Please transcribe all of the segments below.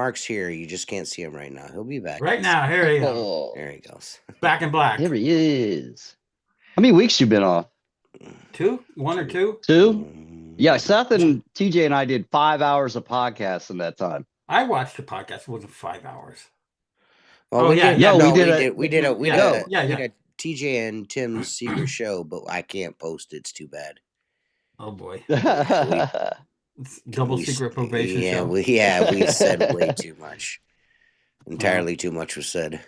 Mark's here. You just can't see him right now. He'll be back. Right now, here I am. Oh, There he goes. Back in black. here he is. How many weeks you been off? 2? 1 or 2? Two? Yeah, Seth Yeah. and TJ and I did 5 hours of podcasts in that time. I watched the podcast. It wasn't 5 hours. Well, Oh, we yeah, did. yeah. No, No, we we did did. We did. We did. no. Yeah. We did TJ and Tim's secret show, but I can't post it. It's too bad. Oh, boy. We It's double secret probation yeah, show. we said way too much. Entirely too much was said.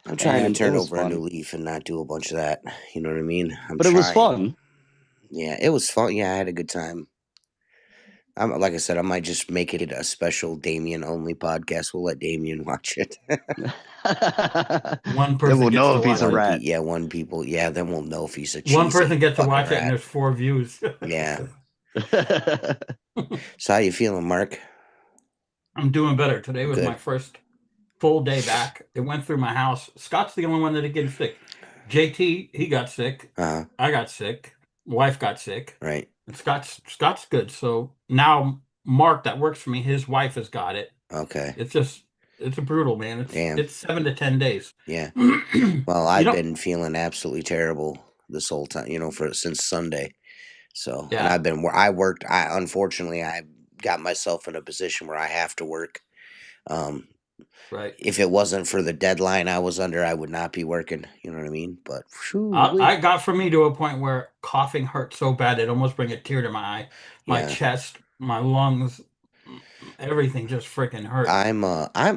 I'm trying And to turn it was over a fun. new leaf and not do a bunch of that. You know what I mean? I'm But trying. it was fun. Yeah, it was fun. Yeah, I had a good time. Like I said, I might just make it a special Damien only podcast. We'll let Damien watch it. One Then person we'll gets know to if he's watch a it. rat. One people. Yeah, then we'll know if he's a One cheesy person gets to fucking watch it, rat. and there's 4 views. Yeah. So how you feeling, Mark? I'm doing better. Today was Good. my first full day back. It went through my house. Scott's the only one that didn't get sick. JT, he got sick. Uh-huh. I got sick. Wife got sick. Right. And Scott's good. So now Mark, that works for me, his wife has got it. Okay. It's a brutal, man. It's 7 to 10 days. Yeah. Well, I've been feeling absolutely terrible this whole time, since Sunday. So, Yeah. and unfortunately, I got myself in a position where I have to work. Right. If it wasn't for the deadline I was under, I would not be working. You know what I mean? But I got for me to a point where coughing hurt so bad it almost bring a tear to my eye. My chest, my lungs, everything just freaking hurt. I'm not. I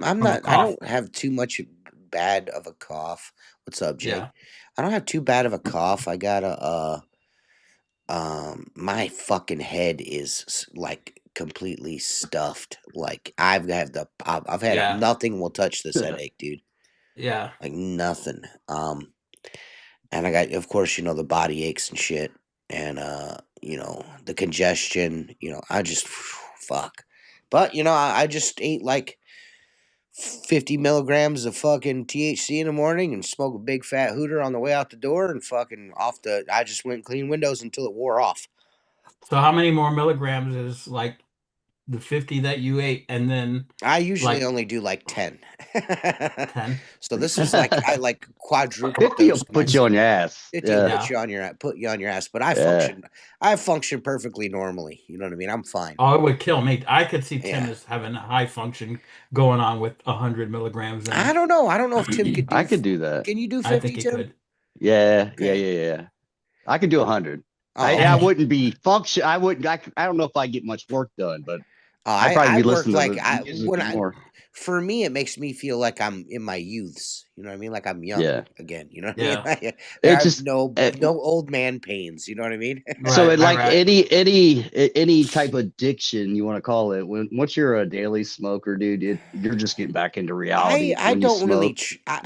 don't have too much bad of a cough. What's up, Jay? Yeah. I don't have too bad of a cough. I got my fucking head is like completely stuffed. Like I've had nothing will touch this headache, dude. Yeah. Like nothing. And I got, of course, the body aches and shit, and the congestion. I just fuck. But I just ate like 50 milligrams of fucking THC in the morning and smoke a big fat hooter on the way out the door and fucking I just went and cleaned windows until it wore off. So how many more milligrams is like the 50 that you ate, and then I usually only do like 10. 10. So this is like I like quadruple 50 will put you on your ass. 50 will put you on your ass. But I function perfectly normally. You know what I mean? I'm fine. Oh, it would kill me. I could see Tim as having a high function going on with 100 milligrams. I don't know. I don't know if Tim could do. I could do that. Can you do 50? I think he Tim? could. Yeah. I could do 100. I wouldn't be function. I wouldn't. I don't know if I get much work done, but I'd probably be listening to more. For me, it makes me feel like I'm in my youths. You know what I mean? Like I'm young again. You know what I mean? There's just no old man pains. You know what I mean? So any type of addiction you want to call it. Once you're a daily smoker, dude, you're just getting back into reality. I don't really.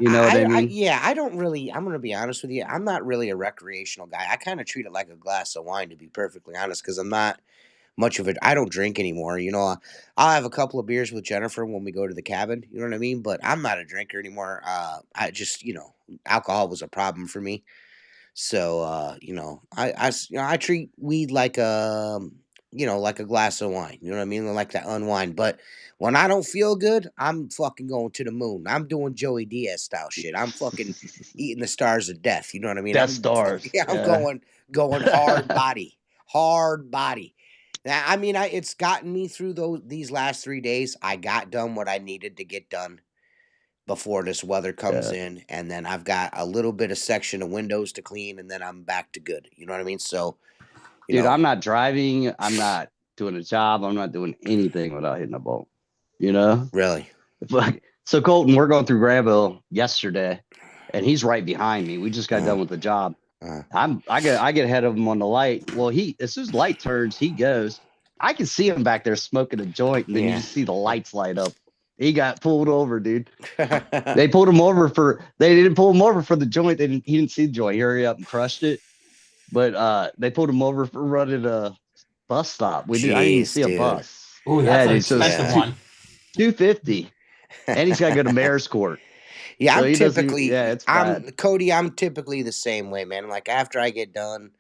You know what I mean? I don't really. I'm gonna be honest with you. I'm not really a recreational guy. I kind of treat it like a glass of wine, to be perfectly honest, because I'm not much of it. I don't drink anymore. I'll have a couple of beers with Jennifer when we go to the cabin. You know what I mean? But I'm not a drinker anymore. I just, alcohol was a problem for me. So, I treat weed like like a glass of wine. You know what I mean? Like that unwind. But when I don't feel good, I'm fucking going to the moon. I'm doing Joey Diaz style shit. I'm fucking eating the stars of death. You know what I mean? Death stars. Yeah, I'm going hard body. I mean, it's gotten me through these last 3 days. I got done what I needed to get done before this weather comes in, and then I've got a little bit of section of windows to clean, and then I'm back to good. You know what I mean? So, dude, I'm not driving. I'm not doing a job. I'm not doing anything without hitting a bolt. Really? So Colton, we're going through Granville yesterday, and he's right behind me. We just got done with the job. I get ahead of him on the light. Well, as soon as light turns, he goes. I can see him back there smoking a joint, and then you just see the lights light up. He got pulled over, dude. They pulled him over they didn't pull him over for the joint. He didn't see the joint. He hurried up and crushed it. But they pulled him over for running a bus stop. I didn't even see a bus. Oh, that's an expensive one. $250. And he's got to go to mayor's court. Yeah, so Cody, I'm typically the same way, man. Like after I get done,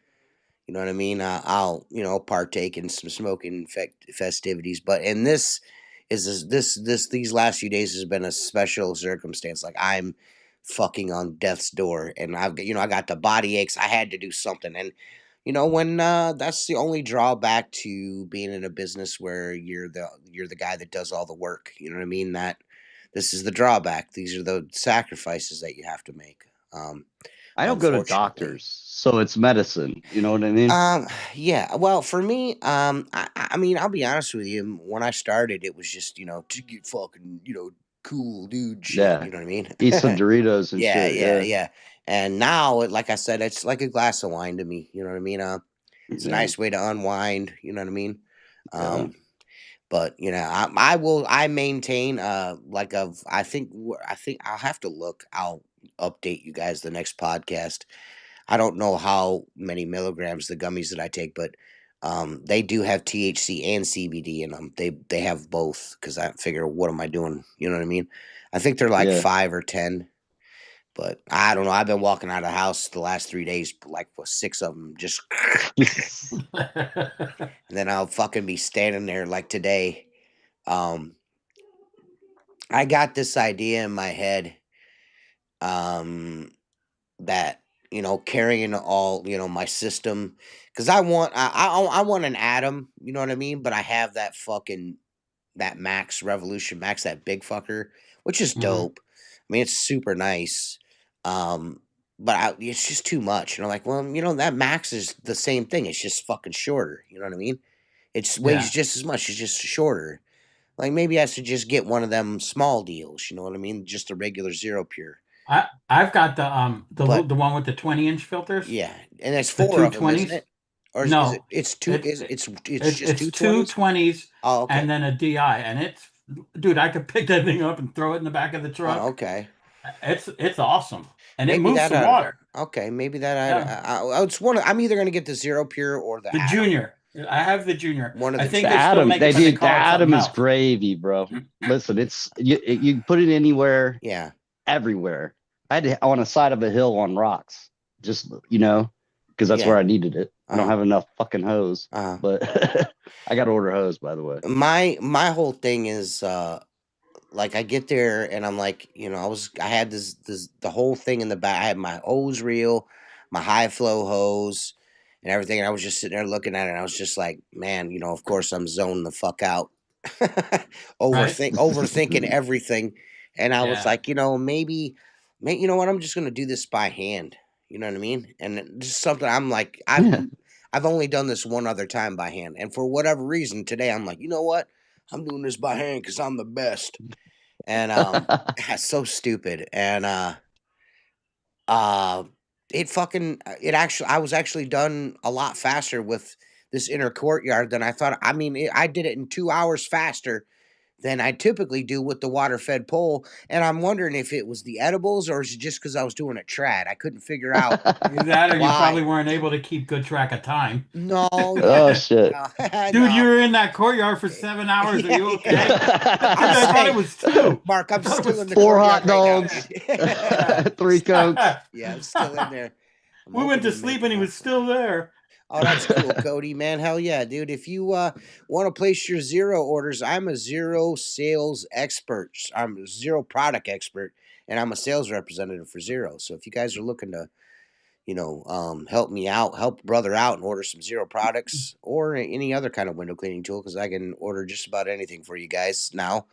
you know what I mean? I'll, partake in some smoking festivities. But in this is these last few days has been a special circumstance. Like I'm fucking on death's door, and I got the body aches. I had to do something, and when that's the only drawback to being in a business where you're the guy that does all the work. You know what I mean? That this is the drawback. These are the sacrifices that you have to make. Um, I don't go to Unfortunately. doctors, so it's medicine. You know what I mean? Yeah. Well, for me, I mean, I'll be honest with you. When I started, it was just to get fucking cool dude shit. Yeah. You know what I mean? Eat some Doritos and Yeah, shit. yeah, Yeah. yeah. And now, like I said, it's like a glass of wine to me. You know what I mean? It's a Yeah. nice way to unwind. You know what I mean? Yeah. But I will. I maintain. I think I'll have to look. I'll update you guys the next podcast. I don't know how many milligrams the gummies that I take, but they do have THC and CBD in them. They have both because I figure, what am I doing? You know what I mean? I think they're like Yeah. 5 or 10, but I don't know. I've been walking out of the house the last 3 days, like with 6 of them, just, and then I'll fucking be standing there like today. Um, I got this idea in my head. Um, that carrying all my system, because I want an atom, you know what I mean, but I have that Max Revolution Max, that big fucker, which is Mhm. dope. I mean, it's super nice. But it's just too much, and I'm like, well, that Max is the same thing, it's just fucking shorter, you know what I mean. It weighs Yeah. just as much, it's just shorter. Like, maybe I should just get one of them small deals, you know what I mean, just a regular zero pure. I've got But the one with the 20-inch filters, yeah, and there's the 4 two of them, isn't 20s. it? Or is it No, it's two it, is it it's just it's two two 20s? 20s Oh, okay. and then a DI, and it's dude, I could pick that thing up and throw it in the back of the Oh, truck. okay. It's awesome, and it Maybe moves that some water. okay, maybe that Yeah, I'm either going to get the Zero Pure or the the Atom. junior. I have the junior. One of I the think The two. they still Atom, make it, but they the call it something Atom is else. gravy, bro. Listen, it's you put it anywhere, Yeah. everywhere. I had on a side of a hill on rocks, just because that's where Yeah. I needed it. I don't Uh-huh. have enough fucking hose, Uh-huh. but I got to order hose, by the way. My whole thing is like I get there and I'm like, I had this the whole thing in the back. I had my hose reel, my high flow hose, and everything. And I was just sitting there looking at it, and I was just like, man, of course I'm zoning the fuck out, Right? overthinking everything. And I was Yeah. like, maybe you know what? I'm just gonna do this by hand. You know what I mean? And just something I'm like, Yeah. I've only done this one other time by hand, and for whatever reason today I'm like, you know what? I'm doing this by hand because I'm the best. And that's so stupid. And uh it actually, I was actually done a lot faster with this inner courtyard than I thought. I mean, I did it in 2 hours faster than I typically do with the water fed pole. And I'm wondering if it was the edibles or is it just because I was doing a trad. I couldn't figure out Either that, or you probably why. weren't able to keep good track of time. No, Oh no, shit. no, Dude, you no. were in that courtyard for 7 hours. Are Yeah, you okay? I'm Dude, I thought it staying. was two. Mark, I I'm thought it still was in the Four two. courtyard hot right now, dogs, dude. Yeah. three cokes. Yeah, I'm still in there. I'm We hoping went to to make sleep it and he out. was still there. Oh, that's cool, Cody, man. Hell yeah, dude. If you want to place your zero orders, I'm a zero sales expert. I'm a zero product expert, and I'm a sales representative for Zero. So if you guys are looking to, help me out, help brother out, and order some Zero products or any other kind of window cleaning tool, because I can order just about anything for you guys now.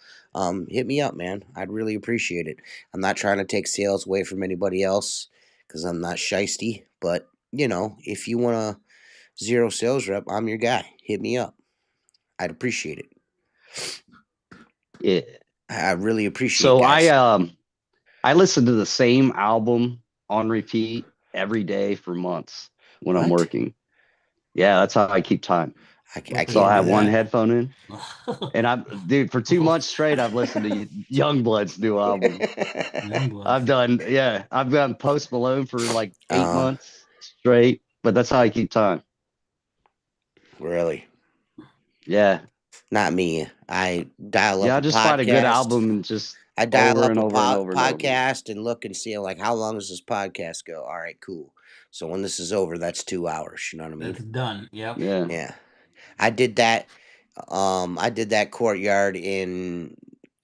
Hit me up, man. I'd really appreciate it. I'm not trying to take sales away from anybody else because I'm not shisty, but if you want to Zero sales rep, I'm your guy. Hit me up. I'd appreciate it. Yeah. I really appreciate So guys. I listen to the same album on repeat every day for months when I'm What? working. Yeah, that's how I keep time. I Good for So I can't you, have do one that. man. headphone in, and for 2 months straight, I've listened to Youngblood's new album. Youngblood. I've done Post Malone for like 8 uh, months straight, but that's how I keep time. really? Yeah. Not me. I dial Yeah, up I a just find a good podcast. album and just I dial over up and a over and over and over again. podcast and look and see like how long does this podcast go? All right, cool. So when this is over, that's 2 hours. You know what I mean? That's done. Yep. Yeah. Yeah. I did that I did that courtyard in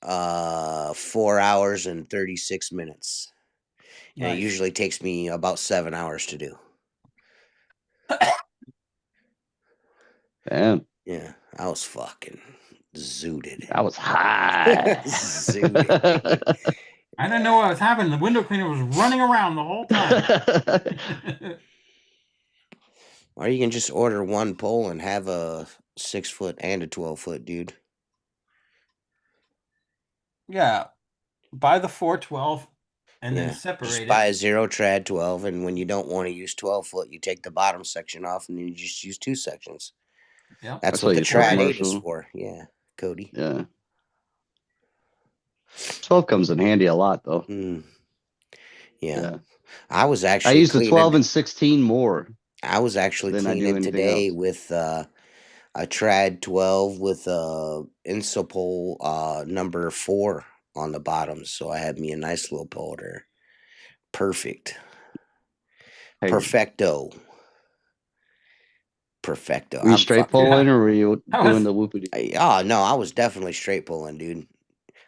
4 hours and 36 minutes. And it Nice. usually takes me about 7 hours to do. Damn. Yeah, I was fucking zooted. I was high. Zooted. I didn't know what was happening. The window cleaner was running around the whole time. Or you can just order one pole and have a 6-foot and a 12-foot, dude. Yeah, buy the 412 and then Yeah, just separate buy it. a zero trad 12, and when you don't want to use 12-foot, you take the bottom section off, and then you just use 2 sections. Yep. That's That's what what the you said Or trad 8 is commercial. for. Yeah, Cody. Yeah. 12 comes in handy a lot though. Yeah. Yeah. I was I actually use the 12 cleaning. and 16 more I was actually than I do cleaning anything today else. with a trad 12 with a Insopol number 4 on the bottom, so I had me a nice little pole there. Perfect. Hey, Perfecto. Perfecto. were you I'm straight fucking. pulling yeah, or were you that doing was the whoopity? Oh no, I was definitely straight pulling, dude.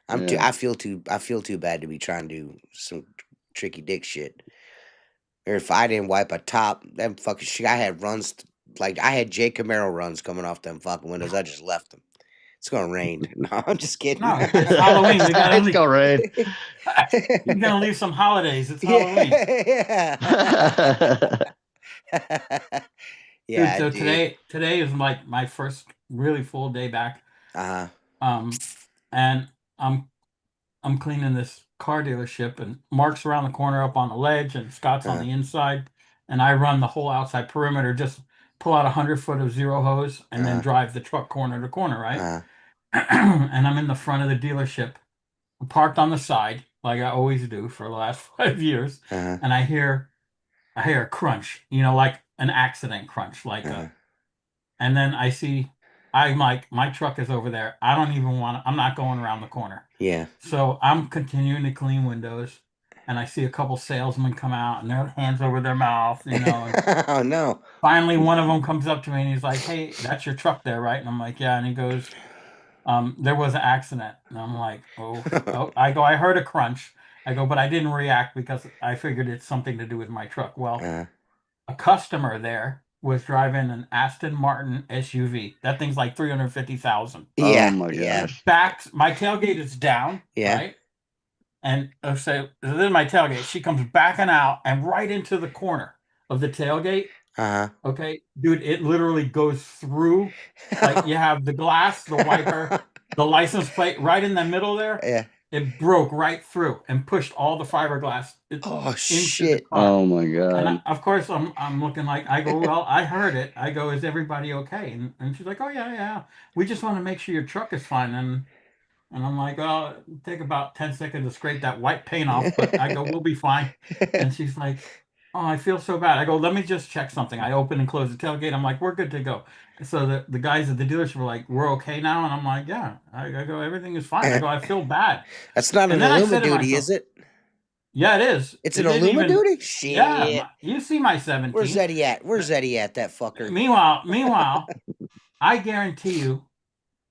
I'm too. Yeah. I feel too. I feel too bad to be trying to do some tricky dick shit. Or if I didn't wipe a top, them fucking shit. I had runs like I had J Camaro runs coming off them fucking windows. I just left them. It's gonna rain. No, I'm just kidding. no. It's Halloween. We gotta It's leave. going rain. You're gonna leave some holidays. It's Halloween, Yeah. dude. Yeah, So dude. today is like my first really full day back. Uh Um, and I'm I'm cleaning this car dealership, and Mark's around the corner up on the ledge, and Scott's on huh. the inside, and I run the whole outside perimeter. Just pull out 100 foot of zero hose, and then Uh drive the truck corner to corner, right? uh And I'm in the front of the dealership, parked on the side, like I always do for the last 5 years, uh and I hear a crunch, like an accident crunch, uh. and then I'm like, my truck is over there. I don't even I'm not going around the corner. Yeah. So I'm continuing to clean windows, and I see a couple salesmen come out and their hands over their mouth, and Oh no. finally one of them comes up to me and he's like, "Hey, that's your truck there, right?" And I'm like, "Yeah." And he goes, there was an accident. And I'm like, oh, I go, I heard a crunch. I go, but I didn't react because I figured it's something to do with my truck. Well, uh, a customer there was driving an Aston Martin SUV. That thing's like 350,000. Oh yeah. my Yeah. gosh. Backed, my tailgate is down, Yeah. right? And so this is my tailgate. She comes backing out and right into the corner of the tailgate. Uh Okay, dude, it literally goes through. Like huh. you have the glass, the wiper, the license plate right in the middle there. Yeah. It broke right through and pushed all the fiberglass Oh into the shit. car. Oh my And god. of course, I'm looking like, I go, well, I heard it. I go, is everybody okay? And she's like, oh yeah, yeah. We just want to make sure your truck is fine. And I'm like, oh, it'll take about 10 seconds to scrape that white paint off, but I go, we'll be fine. And she's like, oh, I feel so bad. I go, let me just check something. I open and close the tailgate. I'm like, we're good to go. So the guys at the dealership were like, we're okay now. And I'm like, yeah. I go, everything is fine. I go, I feel bad. That's not an And then I Illuma said to duty, myself, is it? yeah, it is. It's It an didn't Illuma even, duty? yeah, Shit. you see my Where's 17. Eddie at? Where's Eddie at, that fucker? Meanwhile, I guarantee you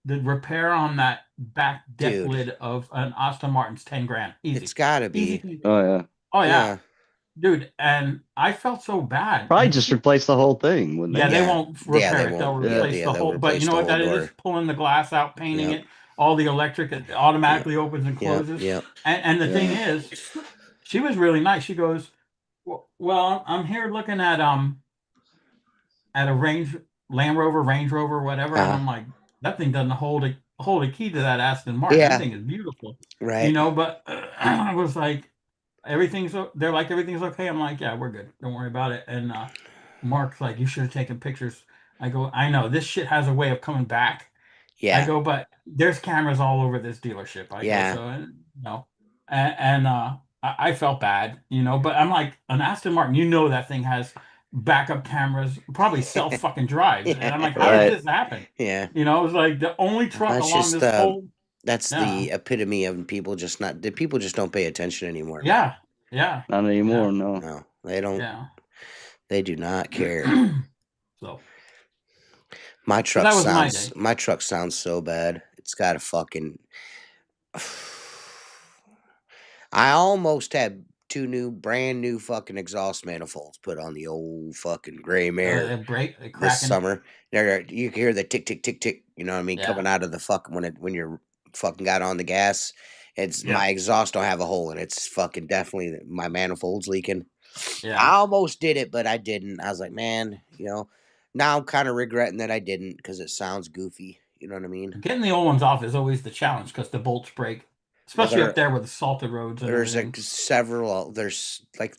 the repair on that back deck Dude, lid of an Aston Martin's 10 grand. it's Easy. gotta Easy be. peasy. Oh yeah. Oh yeah, Yeah. dude. And I felt so bad. Probably And just replace the whole thing, wouldn't yeah, they? they Yeah. won't Yeah, they repair it. They'll won't. Yeah, replace yeah, the they'll whole. But you replace know the what whole that is? It's door. pulling the glass out, painting Yep. it. All the electric, it Yep. automatically opens and Yep. closes. Yep. And the thing Yeah. is, she was really nice. She goes, well, I'm here looking at a Land Rover, Range Rover, whatever, and Uh I'm like, that thing doesn't hold a key to that Aston Martin. That yeah. thing is beautiful, Right. But I was like, they're like, everything's okay. I'm like, yeah, we're good. Don't worry about it. And Mark's like, you should have taken pictures. I go, I know this shit has a way of coming back. I Yeah. go, but there's cameras all over this dealership. I go, Yeah. so I felt bad, but I'm like, an Aston Martin, that thing has backup cameras, probably self fucking drives, and I'm Yeah. like, how did Right. Right. this happen? Yeah. It was like the only truck That's along just this whole, that's yeah, the epitome of people just not the people just don't pay attention anymore, man. yeah, yeah, Not yeah, anymore, no. No, they don't. yeah. They do not care. So My So truck that was my sounds day. my truck sounds so bad. It's got a fucking I almost had two brand new fucking exhaust manifolds put on the old fucking gray mare They're this cracking. summer. You can hear the tick tick tick tick, you know what I mean, coming out of the fucking when you're fucking got on the gas. It's Yeah. my exhaust don't have a hole in it. It's fucking definitely my manifold's leaking. I Yeah. almost did it, but I didn't. I was like, man, now I'm kind of regretting that I didn't because it sounds goofy. You know what I mean? Getting the old ones off is always the challenge because the bolts break, Well, especially up there with the salted roads and there's everything. like several. There's like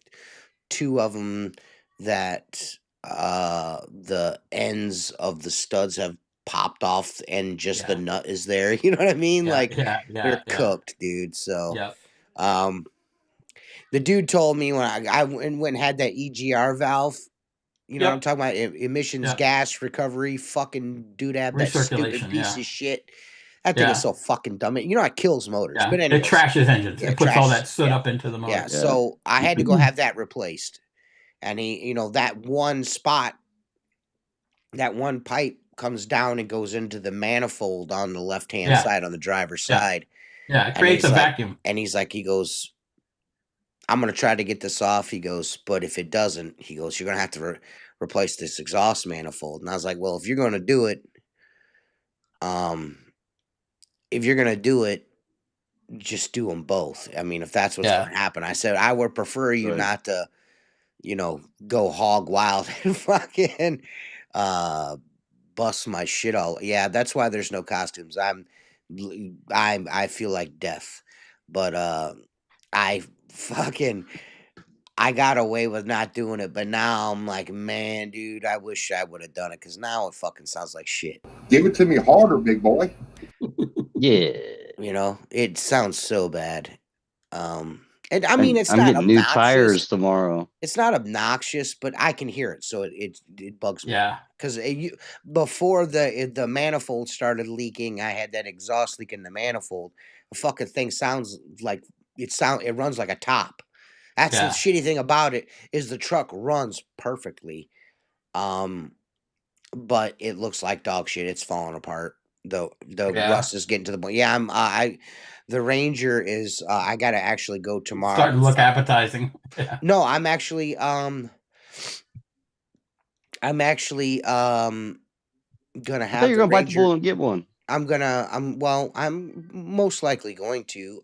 two of them that the ends of the studs have popped off and just the Yeah. nut is there. You know what I mean? Yeah. Like Yeah. they're cooked, dude. So, Yeah. um, the dude told me when I went and had that EGR valve. You know what I'm Yep. talking about? Emissions Yeah. gas recovery. Fucking doodad, that stupid Recirculation. piece Yeah. of shit. That thing is Yeah. so fucking dumb. It kills motors. Yeah. But It anyways, trashes engines. yeah, It puts all trash. that soot up into the Yeah. motor. Yeah. So I had to go have that replaced, and that one spot, that one pipe comes down and goes into the manifold on the left hand Yeah. side on the driver's Yeah. side, Yeah. It and creates he's a like, vacuum. he goes, I'm gonna try to get this off. He goes, but if it doesn't, he goes, you're gonna have to replace this exhaust manifold. And I was like, well, if you're gonna do it, um, just do them both. I mean, if that's what's Yeah. gonna happen, I said I would prefer you Right. not to, go hog wild and fucking uh bust my shit all. Yeah, that's why there's no costumes. I feel like death. But I fucking I got away with not doing it, but now I'm like, man, dude, I wish I would have done it because now it fucking sounds like shit. Give it to me harder, big boy. Yeah. It sounds so bad. And I mean, it's I'm not getting new obnoxious. tires tomorrow. It's not obnoxious, but I can hear it, so it bugs me. Yeah. Because before the manifold started leaking, I had that exhaust leak in the manifold. The fucking thing sounds like it runs like a top. That's the Yeah. shitty thing about it is the truck runs perfectly. But it looks like dog shit. It's falling apart. The Yeah. rust is getting to the point. Yeah, the Ranger is. I gotta actually go tomorrow. Starting to look appetizing. Yeah. No, I'm actually gonna I thought have you were the gonna bite the Ranger. bullet and get one. I'm most likely going to.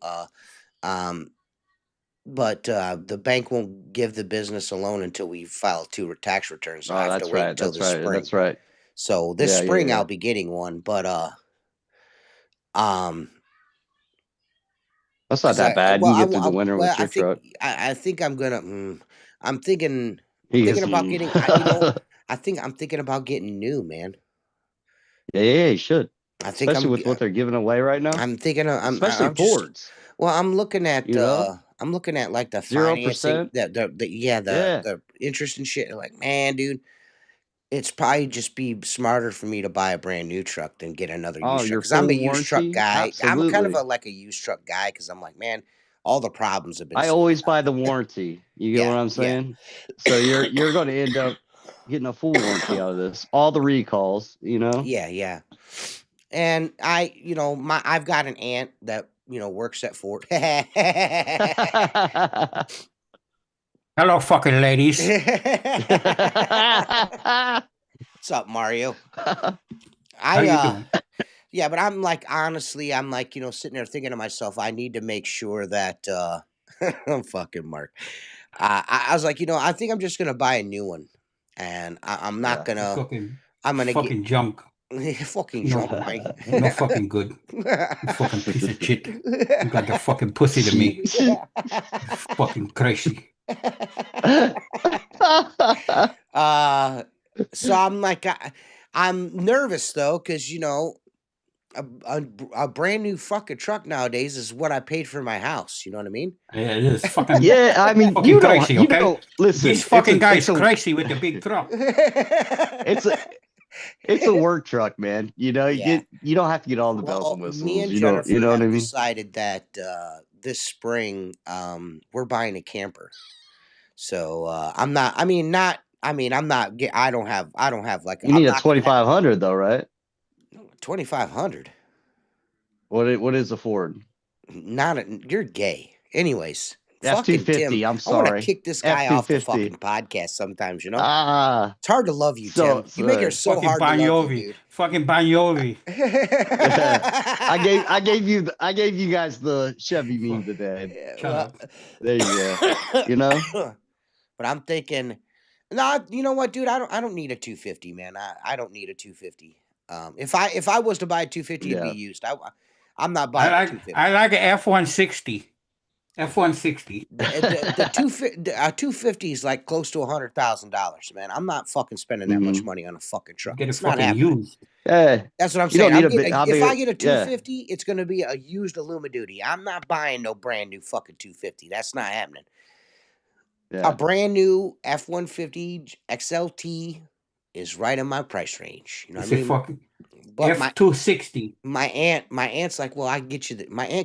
But the bank won't give the business a loan until we file 2 tax returns. So I Oh, have to that's wait right. until That's the right. spring. That's right. So this Yeah, spring yeah. I'll be getting one, but um, That's not 'cause that bad. You can get through the winter well, with your truck. I think I'm gonna. I'm thinking. I'm He thinking is. about getting. I think I'm thinking about getting new, man. Yeah, you should. I think Especially with what they're giving away right now. I'm thinking. Especially I'm just. Fords. Well, I'm looking at. You know, I'm looking at like the financing, 0%. the Yeah. the interest and shit. Like, man, dude, it's probably just be smarter for me to buy a brand new truck than get another Oh, used truck your because I'm a full used truck warranty. guy. I'm kind of Absolutely. like a used truck guy because I'm like, man, all the problems have been I sorted always buy out. the warranty. You get what Yeah, I'm yeah, saying? So you're going to end up getting a full warranty out of this. All the recalls. yeah, yeah. And I've got an aunt that works at Ford. Hello, fucking ladies. What's up, Mario? How you doing? Yeah, but I'm like, honestly, I'm like, sitting there thinking to myself, I need to make sure that I'm fucking Mark. I was like, I think I'm just gonna buy a new one, and I'm not Yeah. gonna. Fucking, I'm gonna get fucking junk. fucking No, junk, man. no fucking good. You fucking piece of shit. You got the fucking pussy to me. Fucking crazy. So I'm like, I'm nervous though, because a brand new fucking truck nowadays is what I paid for my house. You know what I mean? Yeah, it is fucking. Yeah, I mean, fucking crazy. Okay, listen. this fucking guy is It's crazy with the big truck. it's a work truck, man. You Yeah. don't have to get all the bells Well, and me whistles. and You know Jennifer what I have mean? decided that this spring we're buying a camper. So I'm not. I mean, not. I mean, I don't have like You need a 2,500 though, right? 2,500. What is a Ford? You're gay. Anyways, fucking Tim, F-250. I'm I want to sorry. kick this guy off the fucking podcast sometimes, you know? It's hard to love you, So Tim. You make it so fucking hard to love you, Bagnovi. dude. Fucking Bagnovi. I gave you guys the Chevy meme today. There you go. You know? But I'm thinking, no, you know what, dude? I don't need a 250, man. I don't need a 250. If I was to buy a 250, it'd be used. I'm not buying a 250. I like an F-160. F-160. The 250 is like close to $100,000, man. I'm not fucking spending that much money on a fucking truck. Get it It's not fucking happening. used. Hey, that's what I'm you saying. don't need if I get a 250, it's going to be a used Illuma Duty. I'm not buying no brand new fucking 250. That's not happening. Yeah. A brand new F-150 XLT is right in my price range. You know what I mean? Fucking But F-260. My aunt's my aunt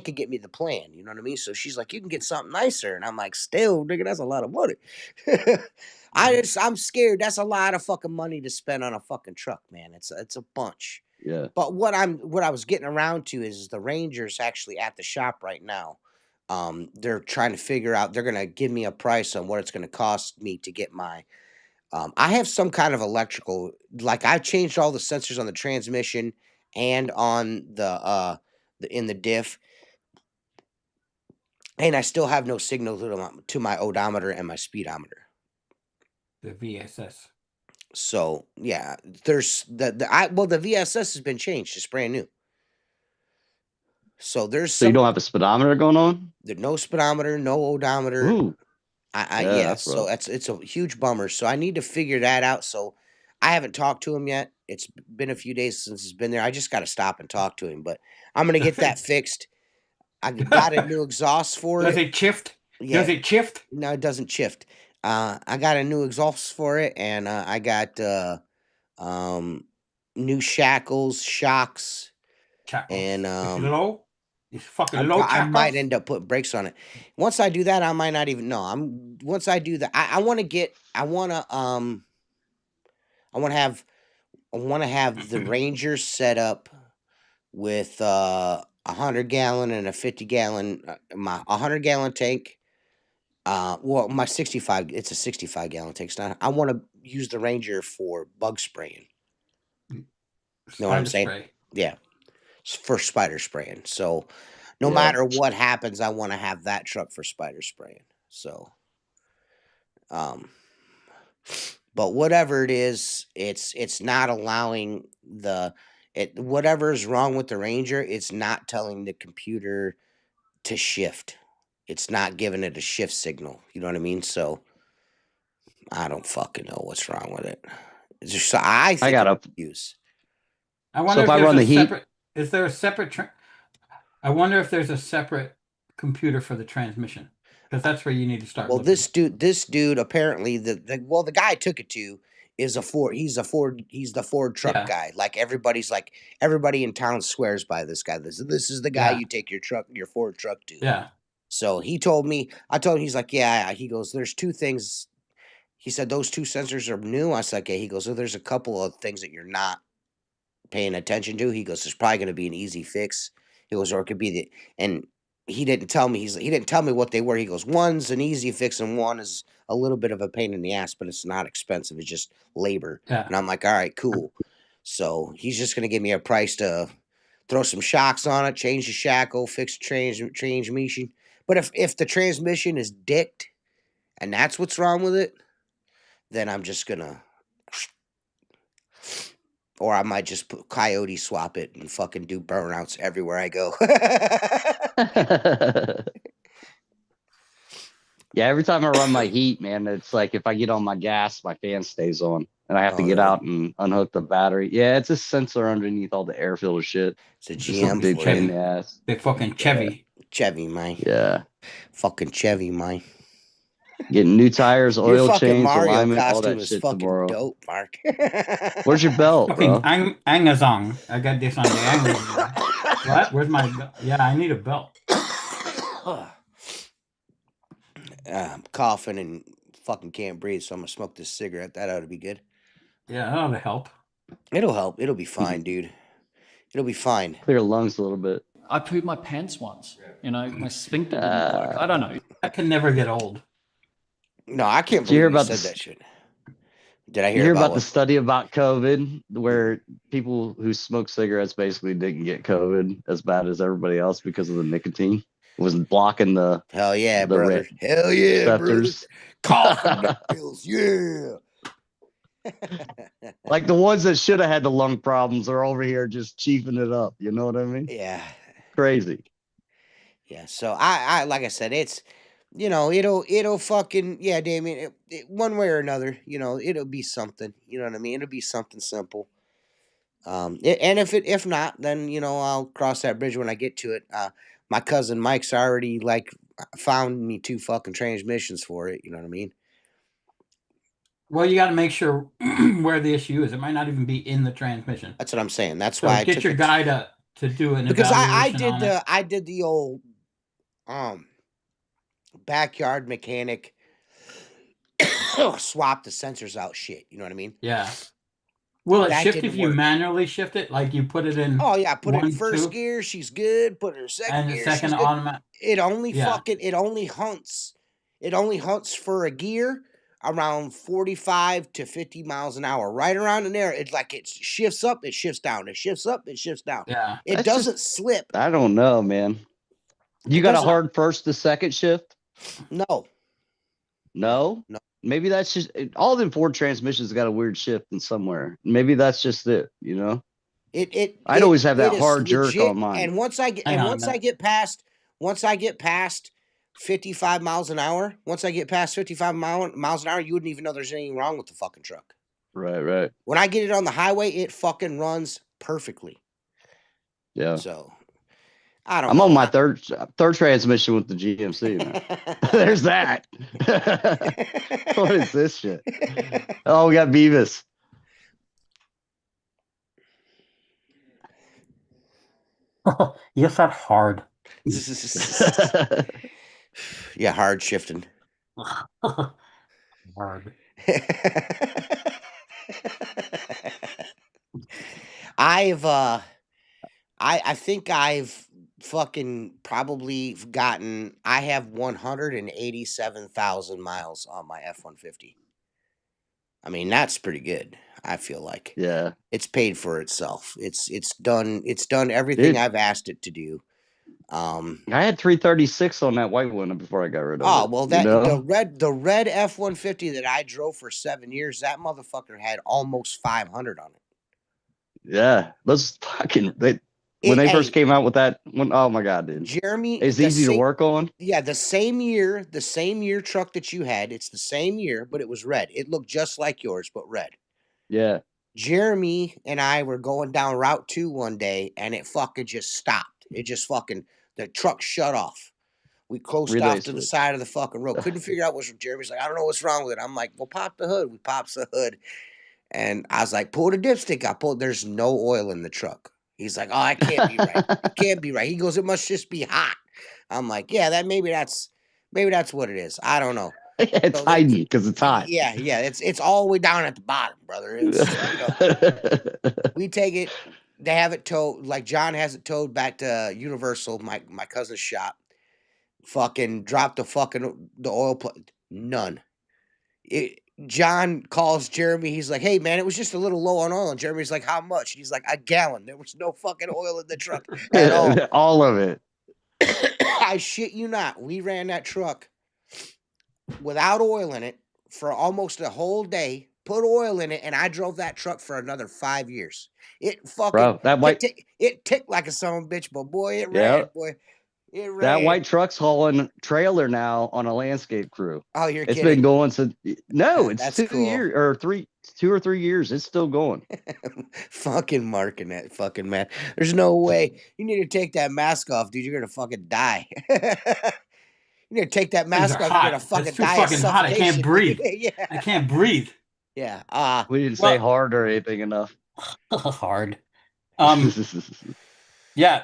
could get me the plan. You know what I mean? So she's like, you can get something nicer, and I'm like, still, nigga, that's a lot of money. I'm scared. That's a lot of fucking money to spend on a fucking truck, man. It's a bunch. Yeah. But what I was getting around to is the Ranger's actually at the shop right now. They're trying to figure out. They're gonna give me a price on what it's gonna cost me to get my. I have some kind of electrical. Like I've changed all the sensors on the transmission and on in the diff, and I still have no signal to my odometer and my speedometer. The VSS. So yeah, there's the VSS has been changed. It's brand new. So you don't have a speedometer going on? There's no speedometer, no odometer. Ooh. So it's a huge bummer. So I need to figure that out. So I haven't talked to him yet. It's been a few days since he's been there. I just got to stop and talk to him, but I'm gonna get that fixed. I got a new exhaust for it. Does it shift? Yeah. Does it shift? No, it doesn't shift. I got a new exhaust for it, and I got new shocks, and Is it low? It's fucking low. I might end up putting brakes on it. Once I do that, I might not even know. Once I do that, I want to have the Ranger set up with 100-gallon and a 50-gallon, my 100-gallon tank. My 65, it's a 65-gallon tank. It's not. I want to use the Ranger for bug spraying. You know what I'm saying? Spray. Yeah, for spider spraying. So no matter what happens, I want to have that truck for spider spraying. So, but whatever it is, it's not allowing whatever's wrong with the Ranger. It's not telling the computer to shift. It's not giving it a shift signal. You know what I mean? So I don't fucking know what's wrong with it. It's just, I gotta use. I wonder if I run the heat. Is there a separate? I wonder if there's a separate computer for the transmission, because that's where you need to start. Well, this dude apparently the guy I took it to is a Ford. He's the Ford truck guy. Like everybody in town swears by this guy. This is the guy you take your Ford truck to. Yeah. So he told me. I told him, he's like, yeah. He goes, there's two things. He said those two sensors are new. I said, okay. He goes, so there's a couple of things that you're not paying attention to. He goes, there's probably going to be an easy fix. He goes, or it could be and he didn't tell me. He didn't tell me what they were. He goes, one's an easy fix and one is a little bit of a pain in the ass, but it's not expensive. It's just labor. Yeah. And I'm like, all right, cool. So he's just going to give me a price to throw some shocks on it, change the shackle, fix the transmission. But if the transmission is dicked and that's what's wrong with it, then I'm just gonna, or I might just coyote swap it and fucking do burnouts everywhere I go. Yeah, every time I run my heat, man, it's like if I get on my gas, my fan stays on, and I have to get out and unhook the battery. Yeah, it's a sensor underneath all the air filter shit. It's a GM big pain in the ass. They fucking Chevy. Chevy, man. Yeah. Fucking Chevy, man. Getting new tires, oil change, Mario alignment, all costume that is shit fucking tomorrow. dope, Mark. Where's your belt, bro? Angazong. I got this on the Angazong. What? Where's my belt? Yeah, I need a belt. I'm coughing and fucking can't breathe, so I'm gonna smoke this cigarette. That ought to be good. Yeah, that ought to help. It'll help. It'll be fine, dude. It'll be fine. Clear lungs a little bit. I pooed my pants once. My sphincter didn't work. I don't know. That can never get old. No, I can't Did you hear believe you about said this? that shit. Did I You hear hear about about the what? study about COVID where people who smoke cigarettes basically didn't get COVID as bad as everybody else because of the nicotine? It was blocking the Hell yeah, the brother. Hell yeah, brother. receptors. Coughing pills, yeah. Like the ones that should have had the lung problems are over here just chiefing it up. You know what I mean? Yeah. Crazy. Yeah. So I like I said, it's it'll fucking Damien. One way or another, it'll be something. You know what I mean? It'll be something simple. And if not, then I'll cross that bridge when I get to it. My cousin Mike's already found me 2 fucking transmissions for it. You know what I mean? Well, you got to make sure where the issue is. It might not even be in the transmission. That's what I'm saying. That's So why I get took your guy to do an because evaluation on it. I did the old backyard mechanic swap the sensors out shit. You know what I mean? Yeah. Will it That shift didn't if you work. manually shift it? Like you put it in Oh yeah, put it in 1, first 2, gear, she's good. Put her in second and the gear, second she's good. automatic. It only Yeah. it only hunts. It only hunts for a gear around 45 to 50 miles an hour. Right around in there, it's like it shifts up, it shifts down, it shifts up, it shifts down. Yeah. It That's doesn't slip. I don't know, man. You It got a doesn't- hard first to second shift? No. No? No. Maybe that's just all them Ford transmissions got a weird shift in somewhere. Maybe that's just it, you know? I'd always have that it is hard jerk legit, on mine. And once I get Hang on a once I get past 55 miles an hour, miles an hour, you wouldn't even know there's anything wrong with the fucking truck. Right. When I get it on the highway, it fucking runs perfectly. Yeah. So I don't I'm know. on my third transmission with the GMC, man. There's that. What is this shit? Oh, we got Beavis. Yes, that's hard. Yeah, hard shifting. Hard. I think I've fucking probably gotten. I have 187,000 miles on my F-150. I mean, that's pretty good. I feel like Yeah, it's paid for itself. It's done everything I've asked it to do. I had 336 on that white one before I got rid of it. Oh well, the red F-150 that I drove for 7 years, that motherfucker had almost 500 on it. Yeah, those fucking when they first came out with that one, oh my god, dude. Jeremy, it's easy to work on. Yeah, the same year truck that you had, it's the same year, but it was red. It looked just like yours, but red. Yeah. Jeremy and I were going down Route 2 one day, and it fucking just stopped. It just fucking, the truck shut off. We closed off to the side of the fucking road. Couldn't figure out what's wrong. Jeremy's like, I don't know what's wrong with it. I'm like, well, pop the hood. We pops the hood. And I was like, pull the dipstick. I pulled, there's no oil in the truck. He's like, oh, that can't be right. It can't be right. He goes, it must just be hot. I'm like, yeah, maybe that's what it is. I don't know. It's hiding because it's hot. Yeah. It's all the way down at the bottom, brother. It's, we take it. They have it towed. Like John has it towed back to Universal, my cousin's shop. Fucking dropped the oil. None. John calls Jeremy. He's like, hey, man, it was just a little low on oil. And Jeremy's like, how much? And he's like, a gallon. There was no fucking oil in the truck at all. All of it. I shit you not. We ran that truck without oil in it for almost a whole day, put oil in it, and I drove that truck for another 5 years. It fucking, it ticked like a son of a bitch, but boy, it ran, boy. It ran. That white truck's hauling trailer now on a landscape crew. Oh, you're kidding. It's been going since, no, it's That's 2 cool. years or 2 or 3 years. It's still going. Fucking marking that fucking man. There's no way. You need to take that mask off, dude. You're going to fucking die. You need to take that mask off. You're going to fucking die. It's too fucking hot. I can't breathe. Yeah. I can't breathe. Yeah. We didn't say hard or anything enough. Hard. Yeah,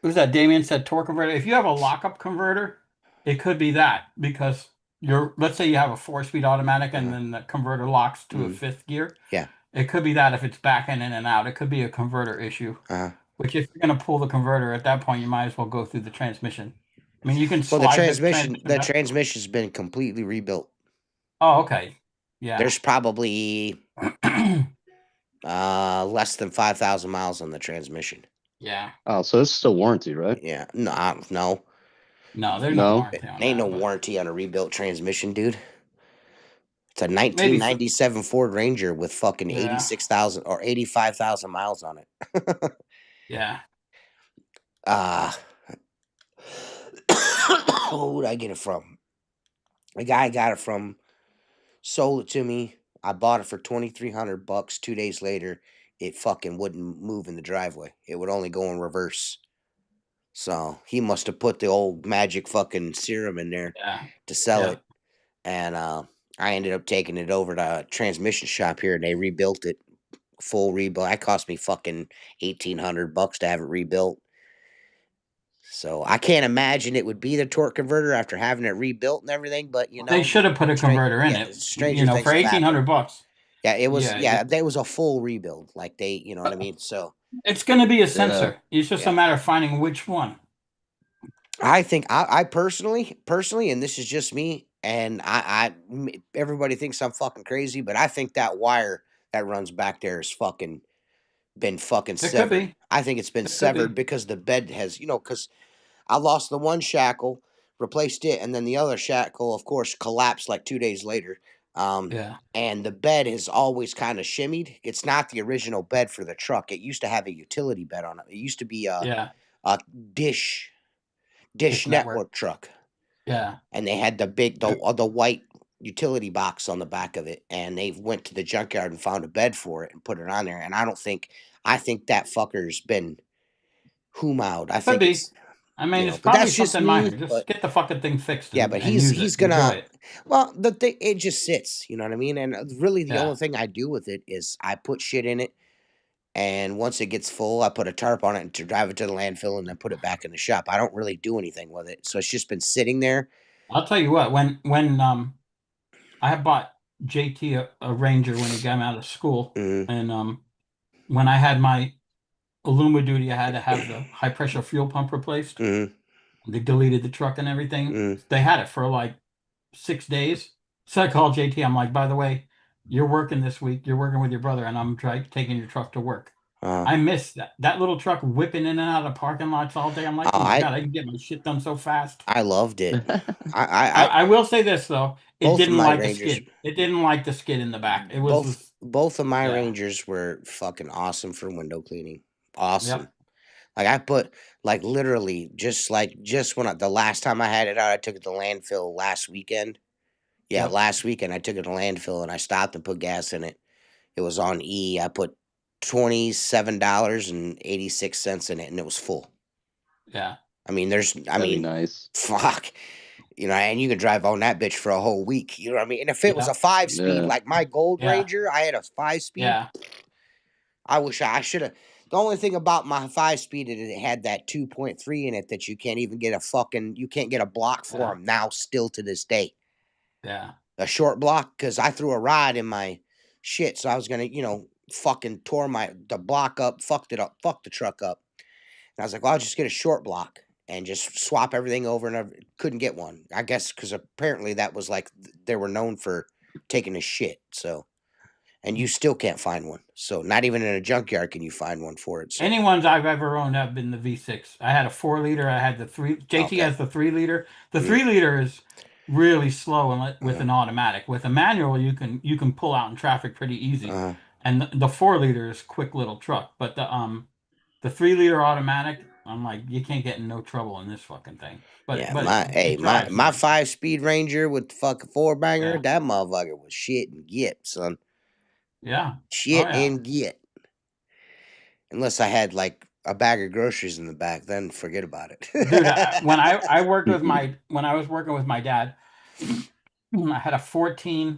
who's that? Damien said torque converter. If you have a lockup converter, it could be that because let's say you have a 4-speed automatic and then the converter locks to a 5th gear. Yeah. It could be that if it's backing in and out, it could be a converter issue. Which if you're going to pull the converter at that point, you might as well go through the transmission. I mean, you can Well, slide the transmission back. transmission's been completely rebuilt. Oh, okay. Yeah. There's probably less than 5,000 miles on the transmission. Yeah. Oh, so it's still warranty, right? Yeah. No. No, there's no warranty on Ain't that. no warranty on a rebuilt transmission, dude. It's a 1997 Ford Ranger with fucking 86,000 or 85,000 miles on it. Yeah. Who did I get it from? The guy got it from, sold it to me. I bought it for $2,300. 2 days later, it fucking wouldn't move in the driveway. It would only go in reverse. So he must have put the old magic fucking serum in there to sell it. And I ended up taking it over to a transmission shop here, and they rebuilt it, full rebuild. That cost me fucking $1,800 to have it rebuilt. So I can't imagine it would be the torque converter after having it rebuilt and everything. But you know, they should have put a converter in it. Stranger things for $1,800. Yeah, it was. Yeah, that was a full rebuild. Like they, you know what I mean. So it's going to be a sensor. It's just a matter of finding which one. I think I personally, and this is just me, and everybody thinks I'm fucking crazy, but I think that wire that runs back there is fucking been fucking severed. Could be. I think it's been severed because the bed has, because I lost the one shackle, replaced it, and then the other shackle, of course, collapsed like 2 days later. And the bed has always kind of shimmied. It's not the original bed for the truck. It used to have a utility bed on it. It used to be a dish network truck. Yeah. And they had the white utility box on the back of it, and they went to the junkyard and found a bed for it and put it on there. And I think that fucker's been hoomowed. I think it's, I mean, it's probably something minor. Just get the fucking thing fixed. Yeah, but he's gonna. Well, the thing, it just sits. You know what I mean? And really, the only thing I do with it is I put shit in it, and once it gets full, I put a tarp on it and to drive it to the landfill, and then put it back in the shop. I don't really do anything with it, so it's just been sitting there. I'll tell you what. When I had bought JT a Ranger when he got out of school, and when I had my Illuma duty, I had to have the high pressure fuel pump replaced. They deleted the truck and everything. They had it for like 6 days. So I called JT. I'm like, by the way, you're working this week. You're working with your brother, and I'm taking your truck to work. I missed that little truck whipping in and out of parking lots all day. I'm like, oh my God, I can get my shit done so fast. I loved it. I will say this though, it didn't like the skid. It didn't like the skid in the back. It was both of my Rangers were fucking awesome for window cleaning. Awesome. Yep. Like I put literally just when the last time I had it out, I took it to landfill last weekend. Yeah, last weekend I took it to landfill and I stopped and put gas in it. It was on E. I put $27.86 in it, and it was full. Yeah. I mean, nice. Fuck. And you can drive on that bitch for a whole week. You know what I mean? And if it was a 5-speed, like my Gold Ranger, I had a 5-speed. Yeah. I wish I should have. The only thing about my 5-speed is it had that 2.3 in it that you can't even get you can't get a block for them now, still to this day. Yeah. A short block, because I threw a rod in my shit, so I was gonna, fucking tore the block up, fucked it up, fucked the truck up. And I was like, well, I'll just get a short block and just swap everything over, and I couldn't get one. I guess because apparently that was they were known for taking a shit, so. And you still can't find one. So not even in a junkyard can you find one for it. So. Any ones I've ever owned have been the V6. I had a 4-liter. I had the 3. JT has the 3-liter. The 3-liter is really slow with an automatic. With a manual, you can pull out in traffic pretty easy. And the 4-liter is quick little truck. But the 3-liter automatic, I'm like, you can't get in no trouble in this fucking thing. But my 5-speed Ranger with the fucking 4-banger, that motherfucker was shit and get, son. Yeah. Shit and get. Unless I had a bag of groceries in the back, then forget about it. Dude, when I worked with when I was working with my dad, I had a 14.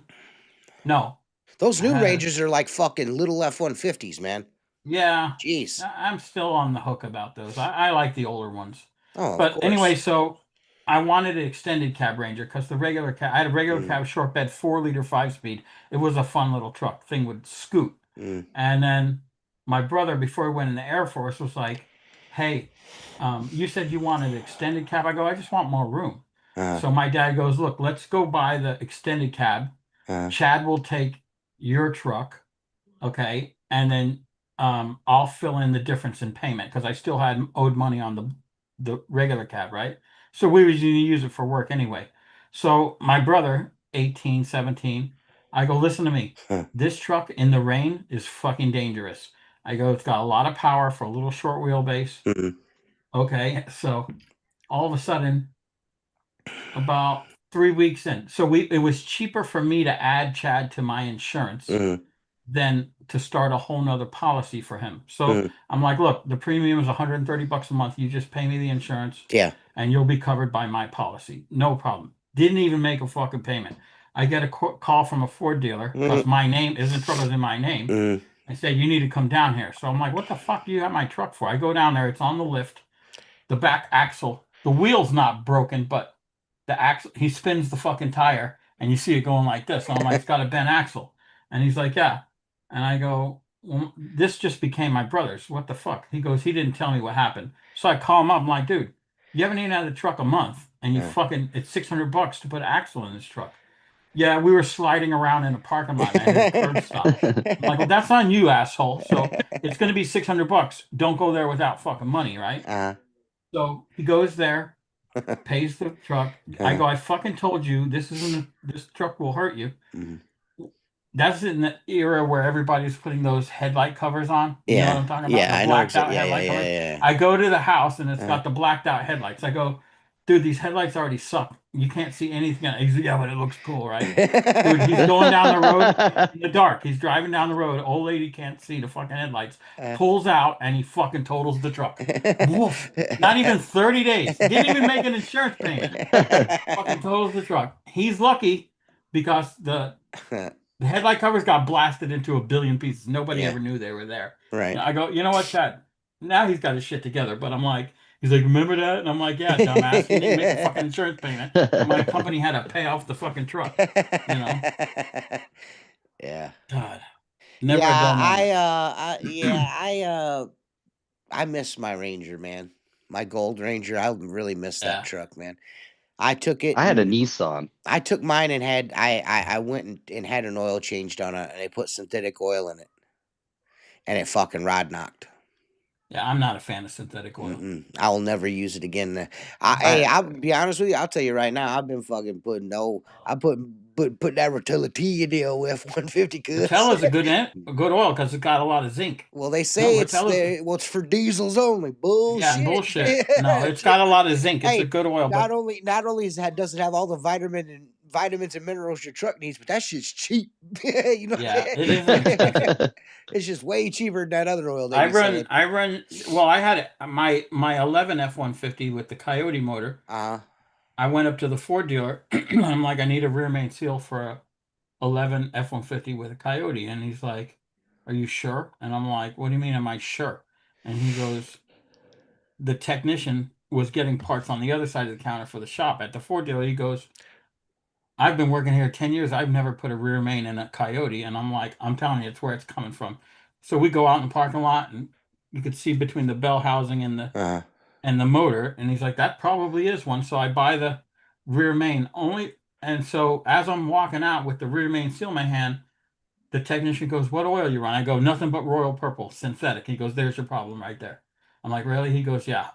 No. Those new Rangers are like fucking little F-150s, man. Yeah. Jeez. I'm still on the hook about those. I like the older ones. Oh, but anyway, so I wanted an extended cab Ranger because the regular cab, I had a regular cab short bed 4-liter 5-speed. It was a fun little truck. Thing would scoot. And then my brother, before he went in the Air Force, was like, "Hey, you said you wanted an extended cab." I go, "I just want more room." So my dad goes, "Look, let's go buy the extended cab. Chad will take your truck, okay, and then I'll fill in the difference in payment because I still had owed money on the regular cab, right? So we was going to use it for work anyway. So my brother, 18, 17, I go, listen to me. This truck in the rain is fucking dangerous. I go, it's got a lot of power for a little short wheelbase. Okay, so all of a sudden, about 3 weeks in, so it was cheaper for me to add Chad to my insurance than to start a whole nother policy for him. So I'm like, look, the premium is $130 a month. You just pay me the insurance, and you'll be covered by my policy. No problem. Didn't even make a fucking payment. I get a call from a Ford dealer because my name isn't truck is in my name. I said, you need to come down here. So I'm like, what the fuck do you have my truck for? I go down there. It's on the lift. The back axle, the wheel's not broken, but the axle, he spins the fucking tire and you see it going like this. And I'm like, it's got a bent axle. And he's like, yeah. And I go, well, this just became my brother's. What the fuck? He goes, he didn't tell me what happened. So I call him up. I'm like, dude, you haven't even had the truck a month and you fucking, it's $600 to put an axle in this truck. Yeah, we were sliding around in a parking lot and I hit a curb stop. I'm like, well, that's on you, asshole. So it's going to be $600. Don't go there without fucking money, right? So he goes there, pays the truck. I go, I fucking told you this truck will hurt you. That's in the era where everybody's putting those headlight covers on. You know what I'm talking about? The blacked out headlight covers. I go to the house and it's got the blacked out headlights. I go, dude, these headlights already suck. You can't see anything. He's like, yeah, but it looks cool, right? Dude, he's going down the road in the dark. He's driving down the road. Old lady can't see the fucking headlights. Pulls out and he fucking totals the truck. Woof. Not even 30 days. Didn't even make an insurance payment. Fucking totals the truck. He's lucky because the headlight covers got blasted into a billion pieces. Nobody ever knew they were there. Right. I go, you know what, Chad? Now he's got his shit together. But I'm like, he's like, remember that? And I'm like, yeah, dumbass. You didn't make a fucking insurance payment. And my company had to pay off the fucking truck. You know? Yeah. God. Never a dull moment. I miss my Ranger, man. My Gold Ranger. I really miss that truck, man. I took it. I had a Nissan. I took mine and I went and had an oil changed on it, and they put synthetic oil in it, and it fucking rod knocked. Yeah, I'm not a fan of synthetic oil. I will never use it again. Hey, I'll be honest with you. I'll tell you right now. I've been fucking putting put that Rotella T in the F-150. Rotella's a good oil because it's got a lot of zinc. Well, they say it's for diesels only. Bullshit. Yeah, bullshit. No, it's got a lot of zinc. It's a good oil. Not only does it have all the vitamins and minerals your truck needs, but that shit's cheap. You know. Yeah, it isn't expensive. It's just way cheaper than that other oil. I run. Well, I had my 11 F-150 with the Coyote motor. I went up to the Ford dealer. I'm like, I need a rear main seal for a 11 F-150 with a Coyote, and he's like, "Are you sure?" And I'm like, "What do you mean? Am I sure?" And he goes, "The technician was getting parts on the other side of the counter for the shop at the Ford dealer." He goes, I've been working here 10 years. I've never put a rear main in a Coyote. And I'm like, I'm telling you, it's where it's coming from. So we go out in the parking lot and you could see between the bell housing and the motor. And he's like, that probably is one. So I buy the rear main only. And so as I'm walking out with the rear main seal in my hand, the technician goes, what oil you run? I go, nothing but Royal Purple, synthetic. He goes, there's your problem right there. I'm like, really? He goes, yeah.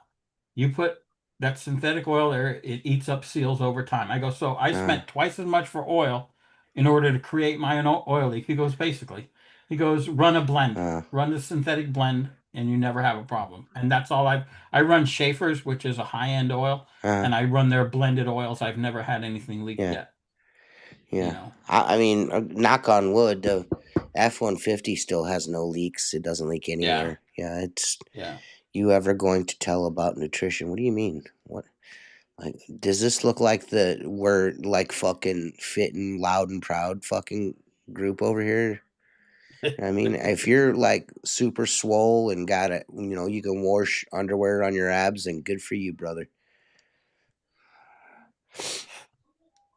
You put that synthetic oil there, it eats up seals over time. I go, so I spent twice as much for oil in order to create my own oil leak. He goes, basically. He goes, run a blend. Run the synthetic blend, and you never have a problem. And that's all I run Schaefer's, which is a high-end oil, and I run their blended oils. I've never had anything leak yet. Yeah. You know? I mean, knock on wood, the F-150 still has no leaks. It doesn't leak anywhere. Yeah, You ever going to tell about nutrition? What do you mean? What? Like, does this look like we're like fucking fit and loud and proud fucking group over here? I mean, if you're like super swole and got it, you can wash underwear on your abs, and good for you, brother.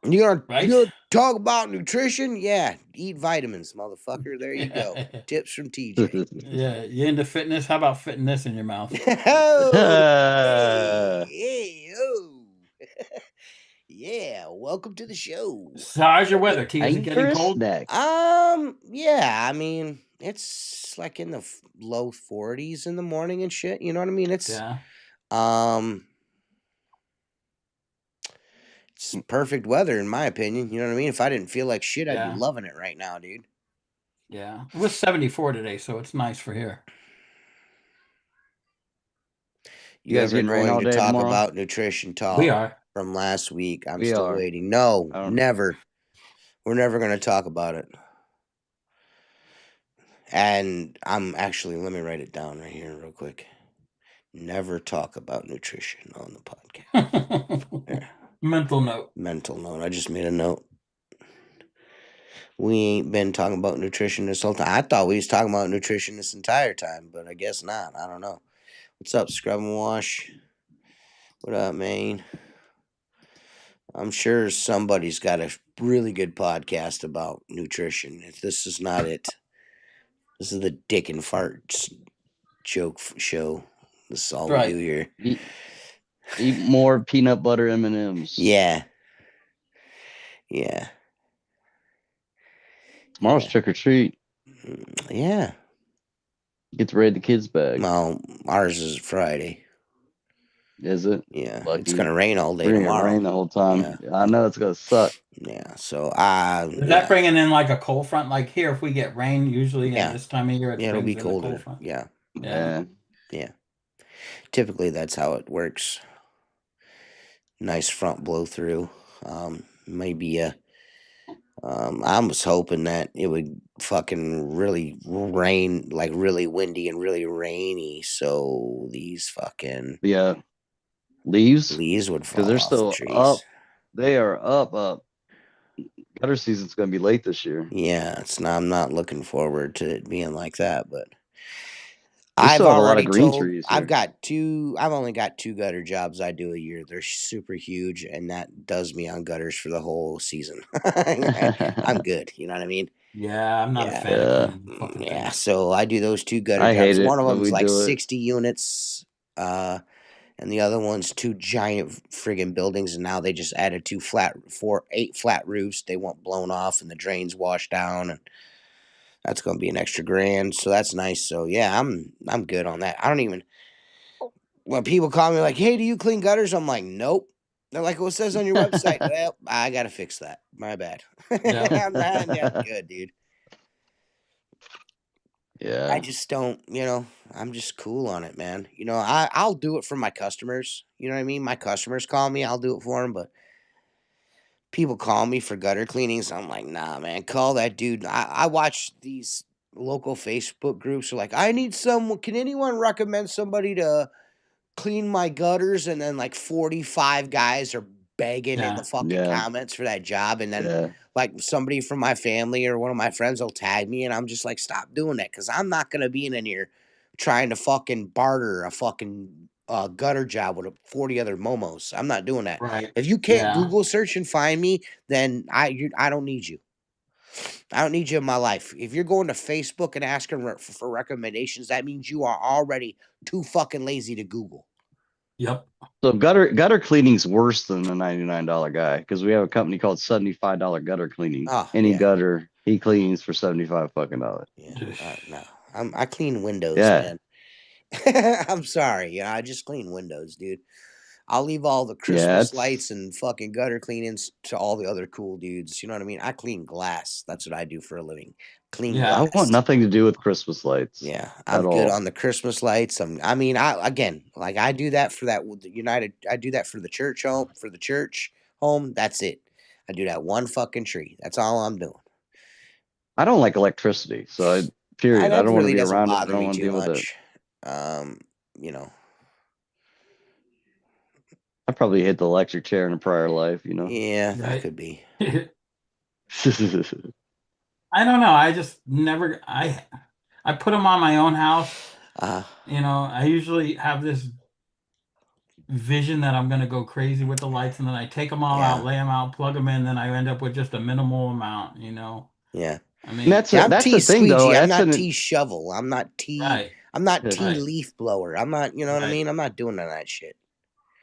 You gonna, Right? you gonna talk about nutrition? Yeah, eat vitamins, motherfucker. There you go. Tips from TJ. Yeah, you into fitness? How about fitting this in your mouth? Oh, hey, oh. Yeah, welcome to the show. So how's your weather, T? Is it getting cold? Snack. Yeah, I mean, it's like in the low 40s in the morning and shit. You know what I mean? Yeah. It's perfect weather in my opinion. You know what I mean? If I didn't feel like shit, I'd be Yeah. loving it right now, dude. Yeah. It was 74 today, so it's nice for here. You guys Ever getting rain going all to day talk tomorrow? about nutrition talk We are. from last week? I'm We still are. waiting. No, I don't- never. We're never going to talk about it. And I'm actually, let me write it down right here real quick. Never talk about nutrition on the podcast. There. Mental note. Mental note. I just made a note. We ain't been talking about nutrition this whole time. I thought we was talking about nutrition this entire time, but I guess not. I don't know. What's up, Scrub and Wash? What up, man? I'm sure somebody's got a really good podcast about nutrition. If this is not it, this is the dick and farts joke show. This is all we do here. Eat more peanut butter M&Ms. Yeah. Yeah. Tomorrow's trick or treat. Yeah. Get to raid the kids' bag. Well, ours is Friday. Is it? Yeah. Lucky. It's gonna rain all day We're gonna tomorrow. rain the whole time. Yeah. I know it's gonna suck. Yeah. So Is that bringing in like a cold front? Like here, if we get rain, usually in this time of year, it'll be in colder. cold front. Yeah. Yeah. Yeah. Typically, that's how it works. Nice front blow through. Maybe I was hoping that it would fucking really rain, like really windy and really rainy, so these fucking leaves would fall because they're off still the trees. up. They are up. Gutter season's gonna be late this year. Yeah, I'm not looking forward to it being like that, but We I've still have a lot already of green told. trees here. I've only got 2 gutter jobs I do a year. They're super huge, and that does me on gutters for the whole season. I'm good. You know what I mean? Yeah, I'm not a fan of cleaning fucking Yeah, things. so I do those 2 gutter I jobs. hate it, One of but them's we like do it. 60 units, and the other one's 2 giant friggin' buildings, and now they just added 8 flat roofs. They want blown off, and the drains washed down, and that's gonna be an extra grand. So that's nice. So yeah, I'm good on that. I don't even. When people call me like, "Hey, do you clean gutters?" I'm like, "Nope." They're like, "What it says on your website?" Well, I gotta fix that. My bad. Yeah. I'm good, dude. Yeah. I just don't, I'm just cool on it, man. I'll do it for my customers. You know what I mean? My customers call me, I'll do it for them, but people call me for gutter cleanings. I'm like, nah, man, call that dude. I watch these local Facebook groups are like, I need someone. Can anyone recommend somebody to clean my gutters? And then like 45 guys are begging in the fucking comments for that job. And then like somebody from my family or one of my friends will tag me, and I'm just like, stop doing that, because I'm not gonna be in here trying to fucking barter a fucking gutter job with 40 other momos. I'm not doing that. Right. If you can't Google search and find me, then I don't need you. I don't need you in my life. If you're going to Facebook and asking for recommendations, that means you are already too fucking lazy to Google. Yep. So gutter cleaning's worse than the $99 guy, because we have a company called $75 gutter cleaning. Any gutter he cleans for $75 fucking dollars. Yeah, no, I clean windows, man. I'm sorry, I just clean windows, dude. I'll leave all the Christmas lights and fucking gutter cleanings to all the other cool dudes. You know what I mean? I clean glass. That's what I do for a living. Clean glass. I want nothing to do with Christmas lights. Yeah, I'm good on the Christmas lights. I do that for that United. I do that for the church home. That's it. I do that one fucking tree. That's all I'm doing. I don't like electricity, so I don't want to be around it. I don't want to deal with it. I probably hit the electric chair in a prior life, Yeah, that could be. I don't know. I just never. I put them on my own house. I usually have this vision that I'm going to go crazy with the lights, and then I take them all out, lay them out, plug them in, then I end up with just a minimal amount, Yeah. I mean, And that's Yeah, I'm that's T the thing though. Squeegee. I'm That's not an T shovel. I'm not T. right, I'm not T right, leaf blower. I'm not. You know what I right, mean? I'm not doing none of that shit.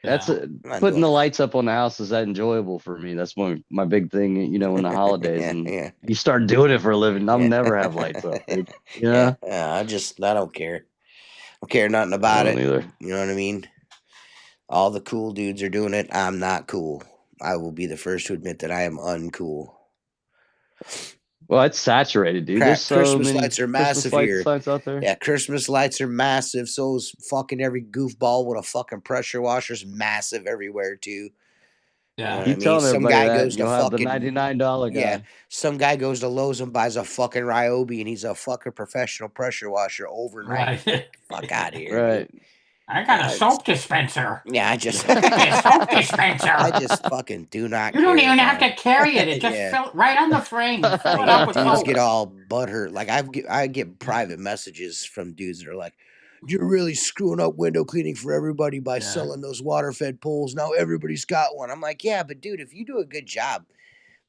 that's yeah, I'm not putting doing the that. lights up on the house is that enjoyable for me. That's my big thing, in the holidays. Yeah, And yeah, you start doing it for a living, I'll yeah, never have lights up, dude. yeah, Yeah. yeah. I don't care. I don't care nothing I about don't it. either. You know what I mean? All the cool dudes are doing it. I'm not cool. I will be the first to admit that I am uncool. Well, it's saturated, dude. There's Crap, so Christmas many lights are Christmas massive light here. signs out there. Yeah, Christmas lights are massive. So is fucking every goofball with a fucking pressure washer's massive everywhere too. You know yeah, what I Keep mean? telling Some everybody guy that, goes and to you'll have the fucking $99 yeah. guy. Some guy goes to Lowe's and buys a fucking Ryobi, and he's a fucking professional pressure washer overnight. right. Fuck out of here, dude. Right. I got a soap dispenser. Yeah, I just Look at this soap dispenser. I just fucking do not You don't care, even have man. to carry it. It just Yeah. fill right on the frame. You fill it Yeah, up with dudes soap. get all butthurt. Like I get private messages from dudes that are like, "You're really screwing up window cleaning for everybody by Yeah. selling those water fed poles. Now everybody's got one." I'm like, "Yeah, but dude, if you do a good job,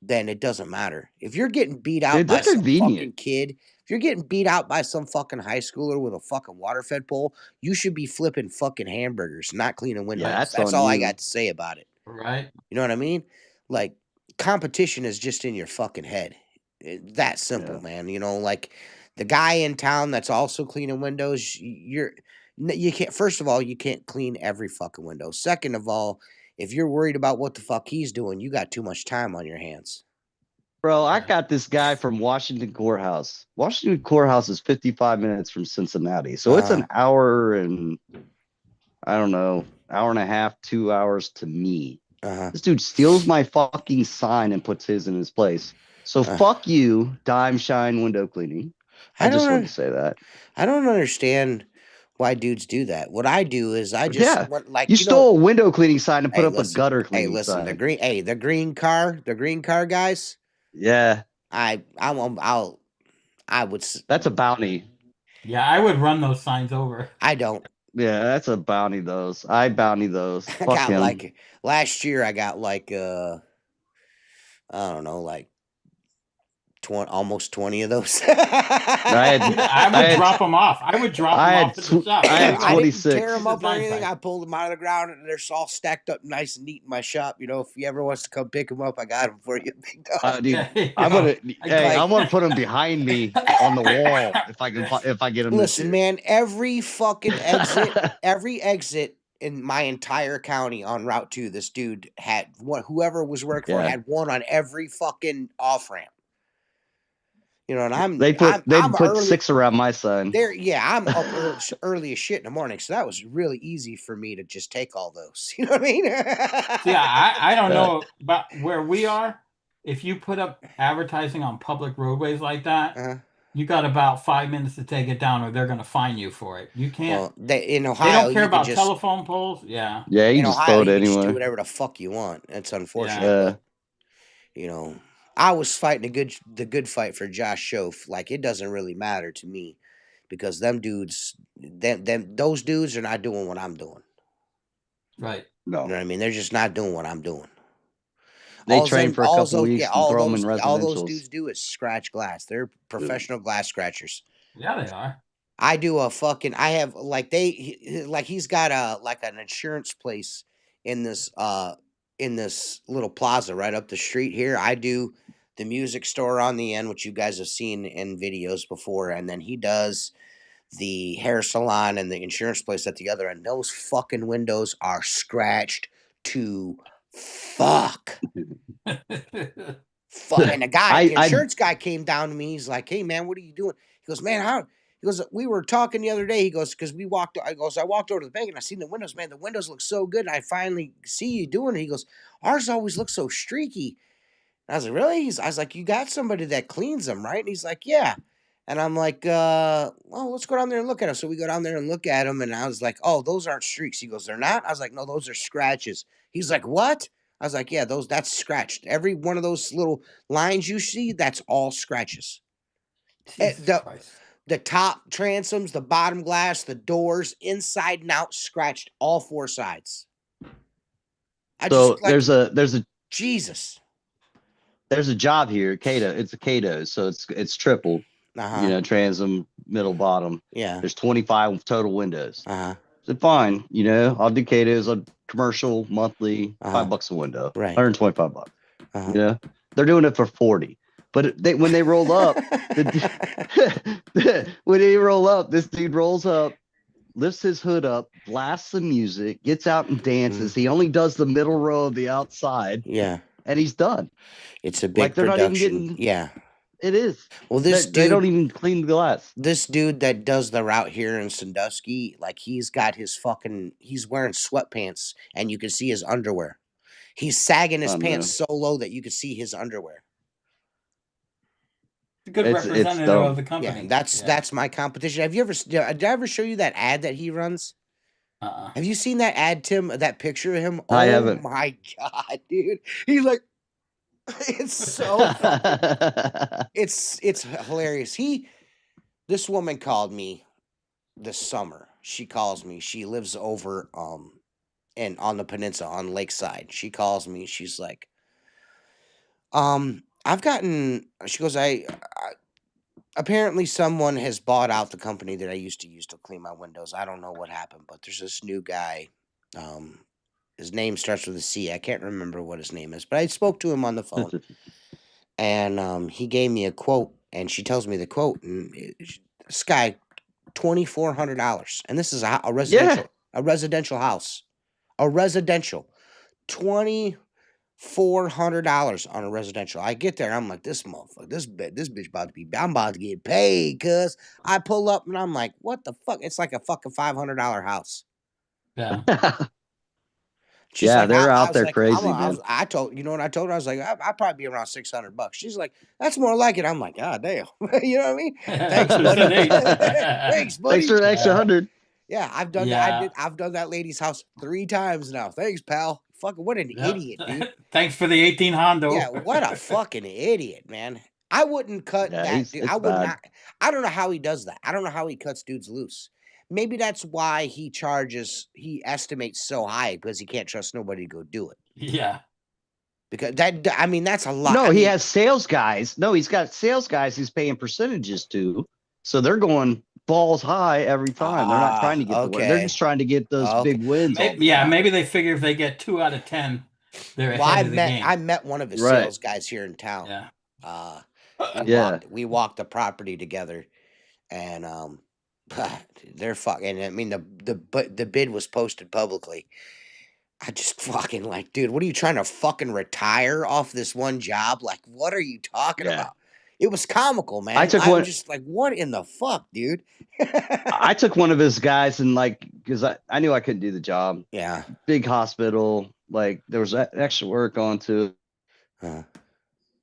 then it doesn't matter. If you're getting beat out Dude, they're by some convenient. fucking kid, if you're getting beat out by some fucking high schooler with a fucking water fed pole, you should be flipping fucking hamburgers, not cleaning windows. Yeah, that's That's on all I you. got to say about it. Right. You know what I mean? Like competition is just in your fucking head. That simple, Yeah. man. Like the guy in town that's also cleaning windows, you can't. First of all, you can't clean every fucking window. Second of all, if you're worried about what the fuck he's doing, you got too much time on your hands. Bro, I Yeah. got this guy from Washington Courthouse. Washington Courthouse is 55 minutes from Cincinnati. So it's an hour and, I don't know, hour and a half, 2 hours to me. This dude steals my fucking sign and puts his in his place. So fuck you, Dime Shine Window Cleaning. I just wanted to say that. I don't understand why dudes do that. What I do is I just Yeah, want, like, you stole a window cleaning sign and put hey, up a listen, gutter hey, cleaning listen, sign. the green car guys. Yeah, I would. that's a bounty. Yeah, I would run those signs over. I don't. Yeah, that's a bounty. Those I bounty those. I Fuck got him. like last year. I got like I don't know, like 20, almost 20 of those. I would drop them off. I would drop them off at the shop. I had I didn't 26. tear them up or Design anything. site. I pulled them out of the ground and they're all stacked up nice and neat in my shop. If you ever wants to come pick them up, I got them for you, big dog. Dude, I'm gonna. Hey, I want to put them behind me on the wall if I get them. Listen, man, every fucking exit in my entire county on Route 2, this dude had one. Whoever was working for it had one on every fucking off ramp. And they put early, 6 around my sign. I'm up early as shit in the morning, so that was really easy for me to just take all those. You know what I mean? Yeah, I don't know about where we are. If you put up advertising on public roadways like that, you got about 5 minutes to take it down, or they're going to fine you for it. You can't. Well, in Ohio, they don't care you can about just, telephone poles. Yeah. Yeah, you in just Ohio, throw it you can just do anyway. whatever the fuck you want. It's unfortunate, but I was fighting the good fight for Josh Schoaf. Like, it doesn't really matter to me because those dudes are not doing what I'm doing. Right. No. You know what I mean? They're just not doing what I'm doing. They train for a couple weeks and throw them in residentials. All those dudes do is scratch glass. They're professional glass scratchers. Yeah, they are. I do I have he's got an insurance place in this little plaza right up the street here. I do the music store on the end, which you guys have seen in videos before, and then he does the hair salon and the insurance place at the other end. Those fucking windows are scratched to fuck. And the insurance guy came down to me. He's like, "Hey man, what are you doing?" He goes, "Man, how?" He goes, "We were talking the other day." He goes, "Because I walked over to the bank and I seen the windows. Man, the windows look so good. And I finally see you doing it." He goes, "Ours always look so streaky." And I was like, "Really?" I was like, "You got somebody that cleans them, right?" And he's like, "Yeah." And I'm like, "Well, let's go down there and look at them." So we go down there and look at them, and I was like, "Oh, those aren't streaks." He goes, "They're not?" I was like, "No, those are scratches." He's like, "What?" I was like, "Yeah, that's scratched. Every one of those little lines you see, that's all scratches." The top transoms, the bottom glass, the doors, inside and out, scratched all 4 sides. So like there's a Jesus. there's a job here, Cato. It's a Cato, so it's triple. Transom, middle, bottom. Yeah. There's 25 total windows. Uh-huh. So fine, I'll do Cato's, I'll commercial monthly, $5 a window, right, $125. They're doing it for 40. But when they roll up, when they roll up, this dude rolls up, lifts his hood up, blasts the music, gets out and dances. He only does the middle row of the outside. Yeah. And he's done. It's a big they're production. not even getting. Yeah. It is. Well, they don't even clean the glass. This dude that does the route here in Sandusky, like he's got he's wearing sweatpants and you can see his underwear. He's sagging his pants so low that you can see his underwear. A good representative of the company. Yeah, that's my competition. Have you ever? Did I ever show you that ad that he runs? Have you seen that ad, Tim? That picture of him? I haven't. Oh my god, dude! He's like, it's so it's hilarious. This woman called me this summer. She calls me. She lives over and on the peninsula on Lakeside. She calls me. She's like, I've gotten. She goes, I apparently someone has bought out the company that I used to use to clean my windows. I don't know what happened, but there's this new guy. His name starts with a C. I can't remember what his name is, but I spoke to him on the phone, and he gave me a quote. And she tells me the quote, and this guy, $2,400, and this is a residential house, $2,400 on a residential. I get there, I'm like, this motherfucker, this bitch I'm about to get paid, cuz I pull up and I'm like, what the fuck? It's like a fucking $500 house. Yeah. She's like, they're out there crazy, man. I told what I told her? I was like, I'd probably be around $600. She's like, that's more like it. I'm like, God damn. You know what I mean? Thanks, buddy. Thanks, buddy. Thanks for the extra 100. Yeah, I've done that. I've done that lady's house 3 times now. Thanks, pal. Fucking what an idiot, dude. Thanks for the 18 Hondo. Yeah, what a fucking idiot, man. I wouldn't cut that dude. I would not. I don't know how he does that. I don't know how he cuts dudes loose. Maybe that's why he estimates so high, because he can't trust nobody to go do it. Yeah. Because that's a lot. No, he has sales guys. No, he's got sales guys he's paying percentages to. So they're going balls high every time. They're not trying to get the win. They're just trying to get those big wins. Maybe they figure if they get 2 out of 10, they're ahead of the game. I met one of his sales guys here in town. Yeah. We walked the property together, and they're fucking. I mean, the bid was posted publicly. I just fucking like, dude, what are you trying to fucking retire off this one job? Like, what are you talking about? It was comical, man. I was just like, what in the fuck, dude? I took one of his guys and because I knew I couldn't do the job. Yeah. Big hospital. Like there was extra work onto it.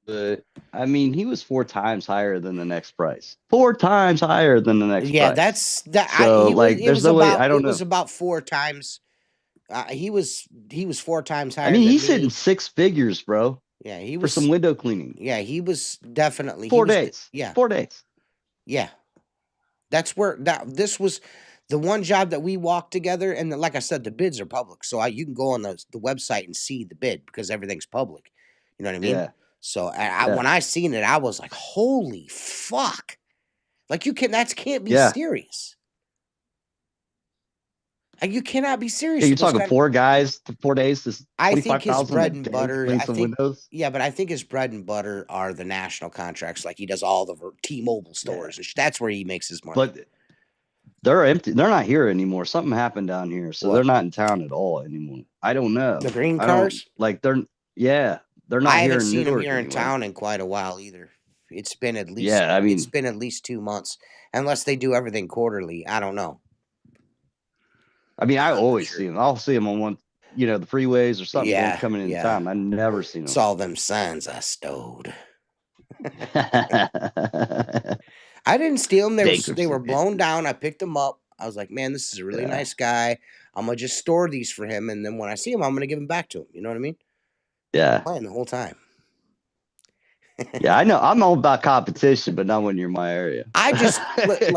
But I mean, he was 4 times higher than the next price. 4 times higher than the next price. Yeah, that's that. So, there's no way. I don't know. It was about 4 times. He was 4 times higher. I mean, he's hitting 6 figures, bro. Yeah, he was for some window cleaning. Yeah, he was definitely 4 days. Yeah, 4 days. Yeah, that's where this was the one job that we walked together. And like I said, the bids are public, so you can go on the website and see the bid because everything's public. You know what I mean? Yeah. So when I seen it, I was like, "Holy fuck!" Like can't be serious. Like, you cannot be serious. Yeah, you're talking 4 guys, 4 days. I think his bread and butter. But I think his bread and butter are the national contracts. Like he does all the T-Mobile stores. That's where he makes his money. But they're empty. They're not here anymore. Something happened down here, so they're not in town at all anymore. I don't know. The green cars. They're not. I here haven't in seen them here in town in quite a while either. It's been at least it's been at least 2 months, unless they do everything quarterly. I don't know. I mean, I always see them. I'll see them on the freeways or something coming in town. I never seen them. It's all them signs I stowed. I didn't steal them. They were blown down. I picked them up. I was like, man, this is a really nice guy. I'm going to just store these for him. And then when I see him, I'm going to give them back to him. You know what I mean? Yeah. Playing the whole time. Yeah, I know. I'm all about competition, but not when you're in my area. I just listen.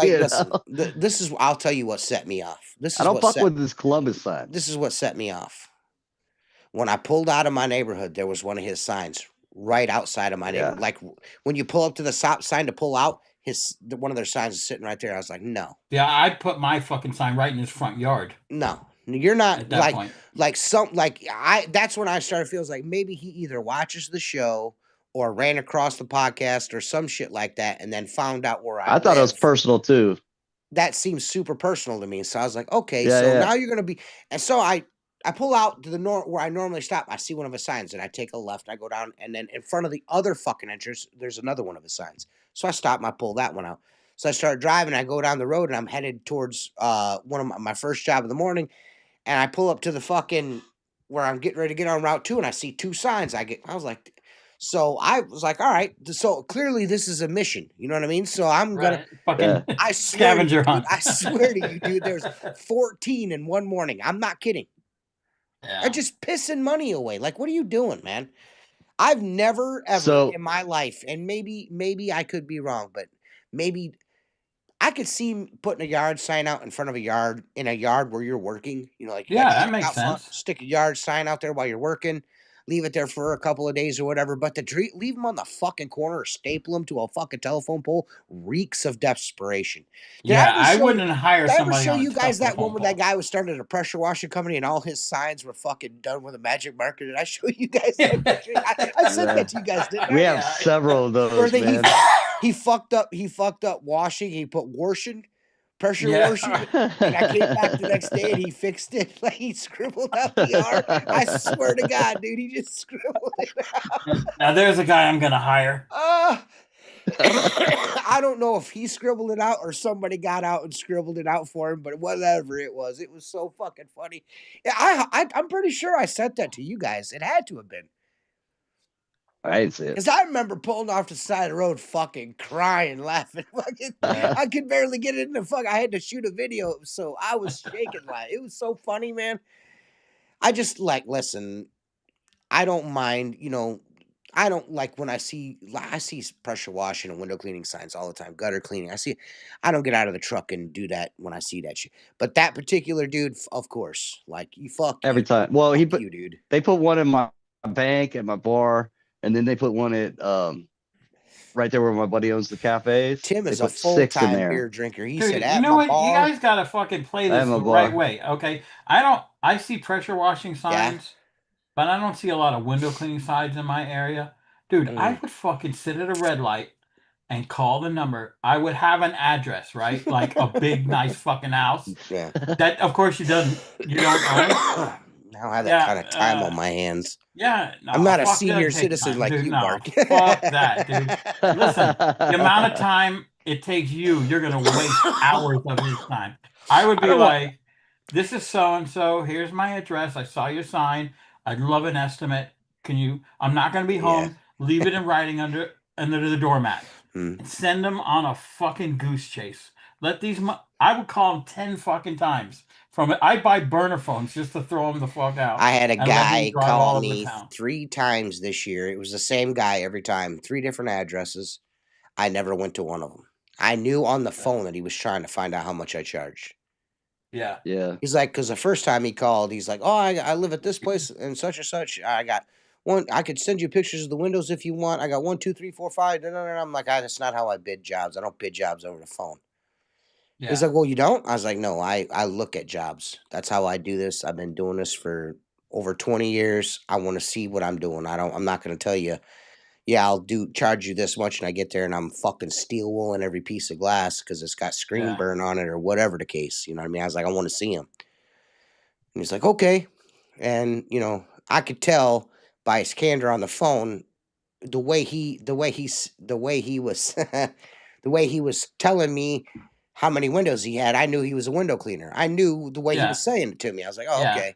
This is. I'll tell you what set me off. I don't fuck with this Columbus sign. This is what set me off. When I pulled out of my neighborhood, there was one of his signs right outside of my neighborhood. Yeah. Like when you pull up to the stop sign to pull out, one of their signs is sitting right there. I was like, no, Yeah, I put my fucking sign right in his front yard no, you're not at that point. that's when I started feels like maybe he either watches the show or ran across the podcast or some shit like that and then found out where I I thought it was live. personal too. That seems super personal to me. So I was like, okay, Yeah, so yeah. now you're gonna be, and so I pull out to the where I normally stop. I see one of his signs, and I take a left. I go down, and then in front of the other fucking entrance, there's another one of his signs. So I stop and I pull that one out. So I start driving. I go down the road, and I'm headed towards one of my first job of the morning. And I pull up to the fucking where I'm getting ready to get on Route 2, and I see two signs. I was like, so I was like, all right, so clearly this is a mission. You know what I mean? So I'm gonna. Fucking I swear to you, scavenger dude, hunt. I swear to you, dude, there's 14 in one morning. I'm not kidding. Yeah. They're just pissing money away. Like, what are you doing, man? I've never ever So- in my life, and maybe I could be wrong, but maybe I could see putting a yard sign out in front of a yard where you're working. You know, like you got Yeah, your that truck makes out front, sense. stick a yard sign out there while you're working. Leave it there for a couple of days or whatever. But to leave them on the fucking corner or staple them to a fucking telephone pole reeks of desperation. Yeah, I wouldn't hire Did I ever somebody show on a you guys that one telephone where that pole. guy was starting a pressure washing company and all his signs were fucking done with a magic marker? Did I show you guys that picture? I sent that to you guys, didn't I? We have several of those, man. He fucked up washing. He put washing, pressure washing, and I came back the next day and he fixed it. Like he scribbled out the R. I swear to God, dude, he just scribbled it out. Now there's a guy I'm gonna hire. I don't know if he scribbled it out or somebody got out and scribbled it out for him, but whatever it was so fucking funny. Yeah, I'm pretty sure I sent that to you guys. It had to have been. I didn't see it. Because I remember pulling off the side of the road, fucking crying, laughing. I could barely get it in the fuck. I had to shoot a video, so I was shaking. It was so funny, man. I just listen. I don't mind, I don't like when I see pressure washing and window cleaning signs all the time, gutter cleaning. I don't get out of the truck and do that when I see that shit. But that particular dude, of course, every time. Well, you, dude. They put one in my bank at my bar, and then they put one at right there where my buddy owns the cafes. Tim is a full-time beer drinker. He Dude, said, you know what? You guys gotta fucking play this the right way, okay? I see pressure washing signs. But I don't see a lot of window cleaning signs in my area. Dude, I would fucking sit at a red light and call the number. I would have an address, right? Like a big, nice fucking house. Yeah. That, of course, you don't own. I don't have that kind of time on my hands. Yeah. No, I'm not a senior citizen like dude, you, no, Mark. Fuck that, dude. Listen, the amount of time it takes you're going to waste hours of your time. I would be like, this is so-and-so. Here's my address. I saw your sign. I'd love an estimate. I'm not going to be home. Yeah. Leave it in writing under the doormat. And send them on a fucking goose chase. I would call them 10 fucking times. I'd buy burner phones just to throw them the fuck out. I had a guy call me 3 times this year. It was the same guy every time. 3 different addresses. I never went to one of them. I knew on the phone that he was trying to find out how much I charged. Yeah. Yeah. He's like, because the first time he called, he's like, oh, I live at this place and such. I got one. I could send you pictures of the windows if you want. I got 1, 2, 3, 4, 5. No. I'm like, that's not how I bid jobs. I don't bid jobs over the phone. Yeah. He's like, well, you don't? I was like, no, I look at jobs. That's how I do this. I've been doing this for over 20 years. I want to see what I'm doing. I'm not going to tell you, yeah, I'll charge you this much, and I get there and I'm fucking steel wool in every piece of glass because it's got screen burn on it or whatever the case. You know what I mean? I was like, I want to see him. And he's like, okay. And I could tell by his candor on the phone, the way he was telling me how many windows he had. I knew he was a window cleaner. I knew the way he was saying it to me. I was like, oh, okay.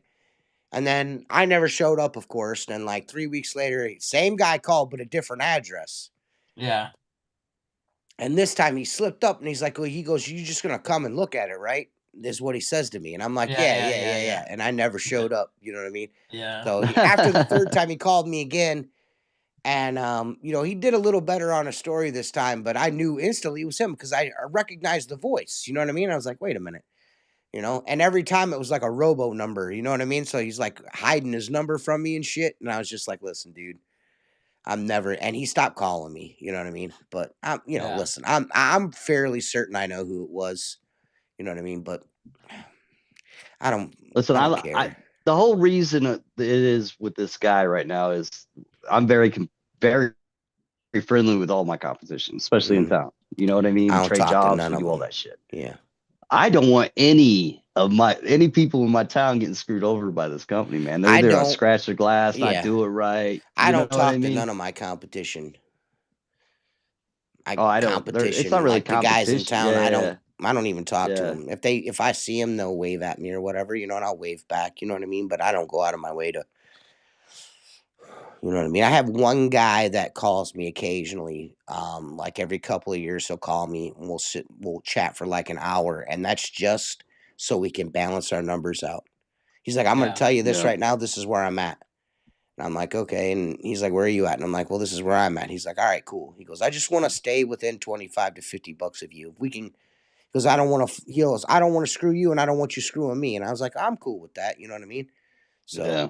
And then I never showed up, of course. And then 3 weeks later, same guy called, but a different address. Yeah. And this time he slipped up and he's like, well, he goes, you're just going to come and look at it, right? This is what he says to me. And I'm like, yeah. And I never showed up. You know what I mean? Yeah. So after the third time he called me again. And, he did a little better on a story this time. But I knew instantly it was him because I recognized the voice. You know what I mean? I was like, wait a minute. You know, and every time it was like a robo number, you know what I mean? So he's like hiding his number from me and shit. And I was just like, listen, dude, I'm never, and he stopped calling me, you know what I mean? But I'm, you know, Yeah. listen, I'm fairly certain I know who it was, you know what I mean? But I don't Listen, care. The whole reason it is with this guy right now is I'm very friendly with all my competition, especially in town. You know what I mean? I We don't trade talk to jobs, none we of do all them. that shit. Yeah. I don't want any people in my town getting screwed over by this company, man. They're I either gonna don't, scratch their glass, not yeah. do it right. I You know don't what I talk to mean? none of my competition. Oh, I don't. It's not really Like the guys in competition. town, Yeah, I don't even talk to yeah. them. If I see them, they'll wave at me or whatever, you know, and I'll wave back, you know what I mean? But I don't go out of my way to, you know what I mean? I have one guy that calls me occasionally, like every couple of years he'll call me and we'll chat for like an hour, and that's just so we can balance our numbers out. He's like, I'm gonna Yeah. tell you this Yeah. right now, this is where I'm at. And I'm like, okay. And he's like, where are you at? And I'm like, well, this is where I'm at. He's like, all right, cool. He goes, I just want to stay within 25 to 50 bucks of you. If we can, because I don't want to, he goes, I don't want to screw you and I don't want you screwing me. And I was like, I'm cool with that. You know what I mean? So, Yeah.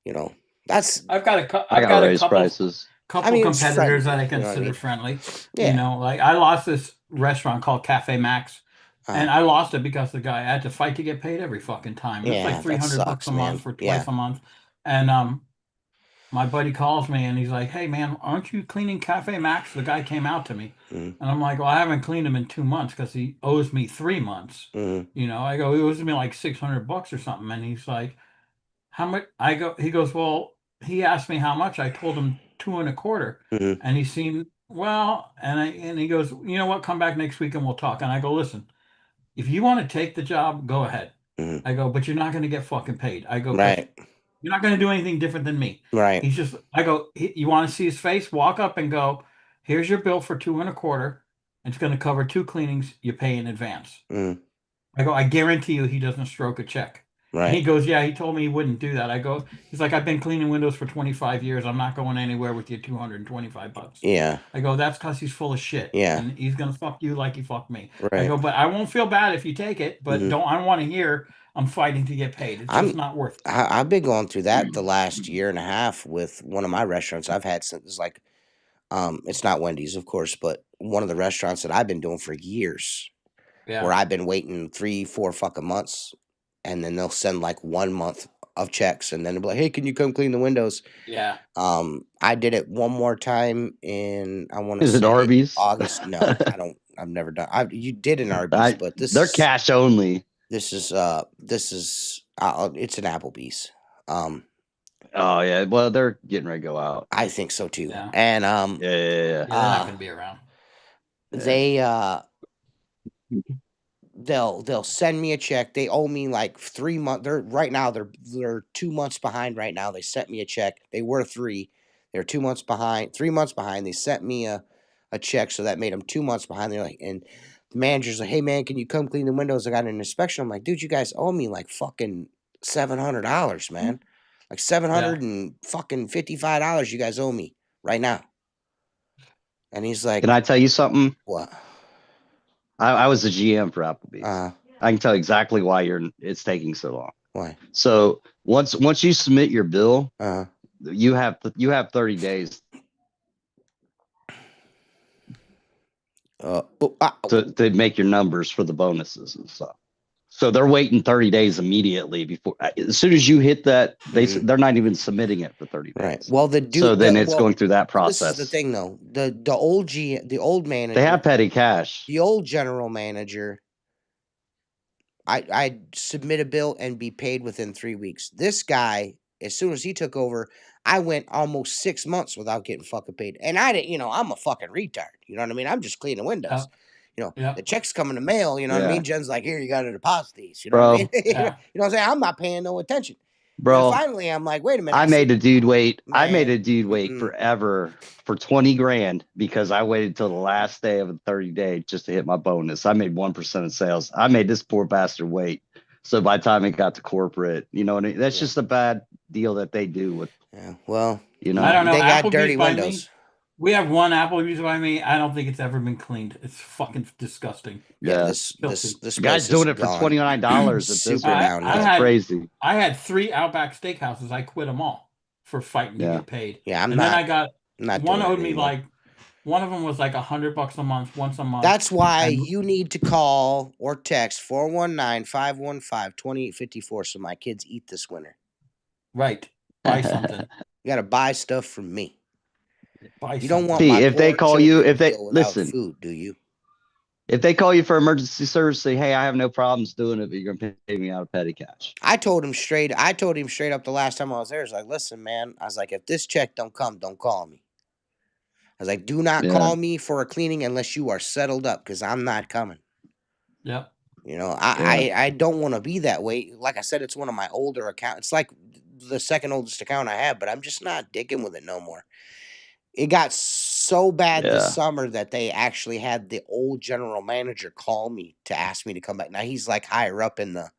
you know, that's, I've got a I gotta raise couple prices. it's competitors that I friendly. You know what I consider mean? friendly. You Yeah. know, like I lost this restaurant called Cafe Max, and Uh, I lost it because the guy I had to fight to get paid every fucking time. It was like yeah, that 300 bucks sucks, a month man. for Yeah. twice a month, and my buddy calls me and he's like, "Hey man, aren't you cleaning Cafe Max?" The guy came out to me, Mm, and I'm like, "Well, I haven't cleaned him in 2 months because he owes me 3 months." mm, You know, I go, he owes me like 600 bucks or something, and he's like, "How much?" I go, he goes, "Well," he asked me how much. I told him two and a quarter, mm, and he seemed well, and he goes, "You know what? Come back next week and we'll talk." And I go, "Listen, if you want to take the job, go ahead." mm. I go, "But you're not going to get fucking paid." I go, "Because Right. you're not going to do anything different than me." Right. He's just, I go, "You want to see his face? Walk up and go, here's your bill for two and a quarter. It's going to cover two cleanings. You pay in advance." Mm, I go, "I guarantee you he doesn't stroke a check." And he right. goes, "Yeah, he told me he wouldn't do that." I go, he's like, "I've been cleaning windows for 25 years. I'm not going anywhere with you 225 bucks." Yeah. I go, "That's because he's full of shit. Yeah. And he's going to fuck you like he fucked me." I Right. go, "But I won't feel bad if you take it, but Mm. I want to hear I'm fighting to get paid. It's just not worth it." I've been going through that the last year and a half with one of my restaurants I've had since it's like it's not Wendy's, of course, but one of the restaurants that I've been doing for years where Yeah. I've been waiting 3, 4 fucking months and then they'll send like 1 month of checks and then they'll be like, hey, can you come clean the windows? Yeah. I did it one more time in I want to Is it say Arby's? August. No, I've never done you did an Arby's, but They're cash only. this is it's an Applebee's. Oh yeah, well they're getting ready to go out. I think so too. Yeah. And Yeah. Yeah. They're not going to be around. they they'll send me a check. They owe me like 3 months. They're right now they're 2 months behind right now. They sent me a check. They were three. They're 2 months behind, 3 months behind. They sent me a check, so that made them 2 months behind. They're like, and the manager's like, hey man, can you come clean the windows? I got an inspection. I'm like, dude, you guys owe me like fucking $700, man. Like seven Yeah. hundred and fucking $55 you guys owe me right now. And he's like, Can I tell you something? what? I was the GM for Applebee's. I can tell exactly why it's taking so long. Why? So once you submit your bill, Uh, you have 30 days to make your numbers for the bonuses and stuff. So they're waiting 30 days immediately before. As soon as you hit that, they're not even submitting it for 30 days. right. Well, it's going through that process. This is the thing, though. The old manager. They have petty cash. The old general manager. I submit a bill and be paid within 3 weeks. This guy, as soon as he took over, I went almost 6 months without getting fucking paid. And I didn't, I'm a fucking retard. You know what I mean? I'm just cleaning windows. Yeah. The checks come in the mail, you know what I Yeah. mean? Jen's like, here, you got to deposit these. You know Bro. what I mean? Yeah. You know what I'm saying? I'm not paying no attention. Bro, And finally, I'm like, wait a minute. I made a dude wait. I made a Man, dude wait forever for 20 grand because I waited till the last day of the 30 day just to hit my bonus. I made 1% of sales. I made this poor bastard wait. So by the time it got to corporate, that's just a bad deal that they do with. Yeah, well, I don't know. they got Applebee's dirty by windows. We have one Applebee's by me. I don't think it's ever been cleaned. It's fucking disgusting. Yeah, Yeah. this Filthy. place Guy's is doing it for gone $29 at this super one. I That's downhill. crazy. had 3 Outback Steakhouses. I quit them all for fighting to Yeah. get paid. Yeah, I'm And then not I got not one doing it owed me anymore. like one of them was like $100 a month, once a month. That's why And you need to call or text 419-515-2854 so my kids eat this winter. right, buy something. You got to buy stuff from me. Buy You don't something. want See, my if they poor call you, children if to they go without listen, food, do you? if they call you for emergency service, say, hey, I have no problems doing it, but you're gonna pay me out of petty cash. I told him straight up the last time I was there. I was like, listen, man. I was like, if this check don't come, don't call me. I was like, do not Yeah. call me for a cleaning unless you are settled up, because I'm not coming. Yep. You know, I don't want to be that way. Like I said, it's one of my older accounts. It's like the second oldest account I have, but I'm just not dicking with it no more. It got so bad this Yeah. summer that they actually had the old general manager call me to ask me to come back. Now he's like higher up in the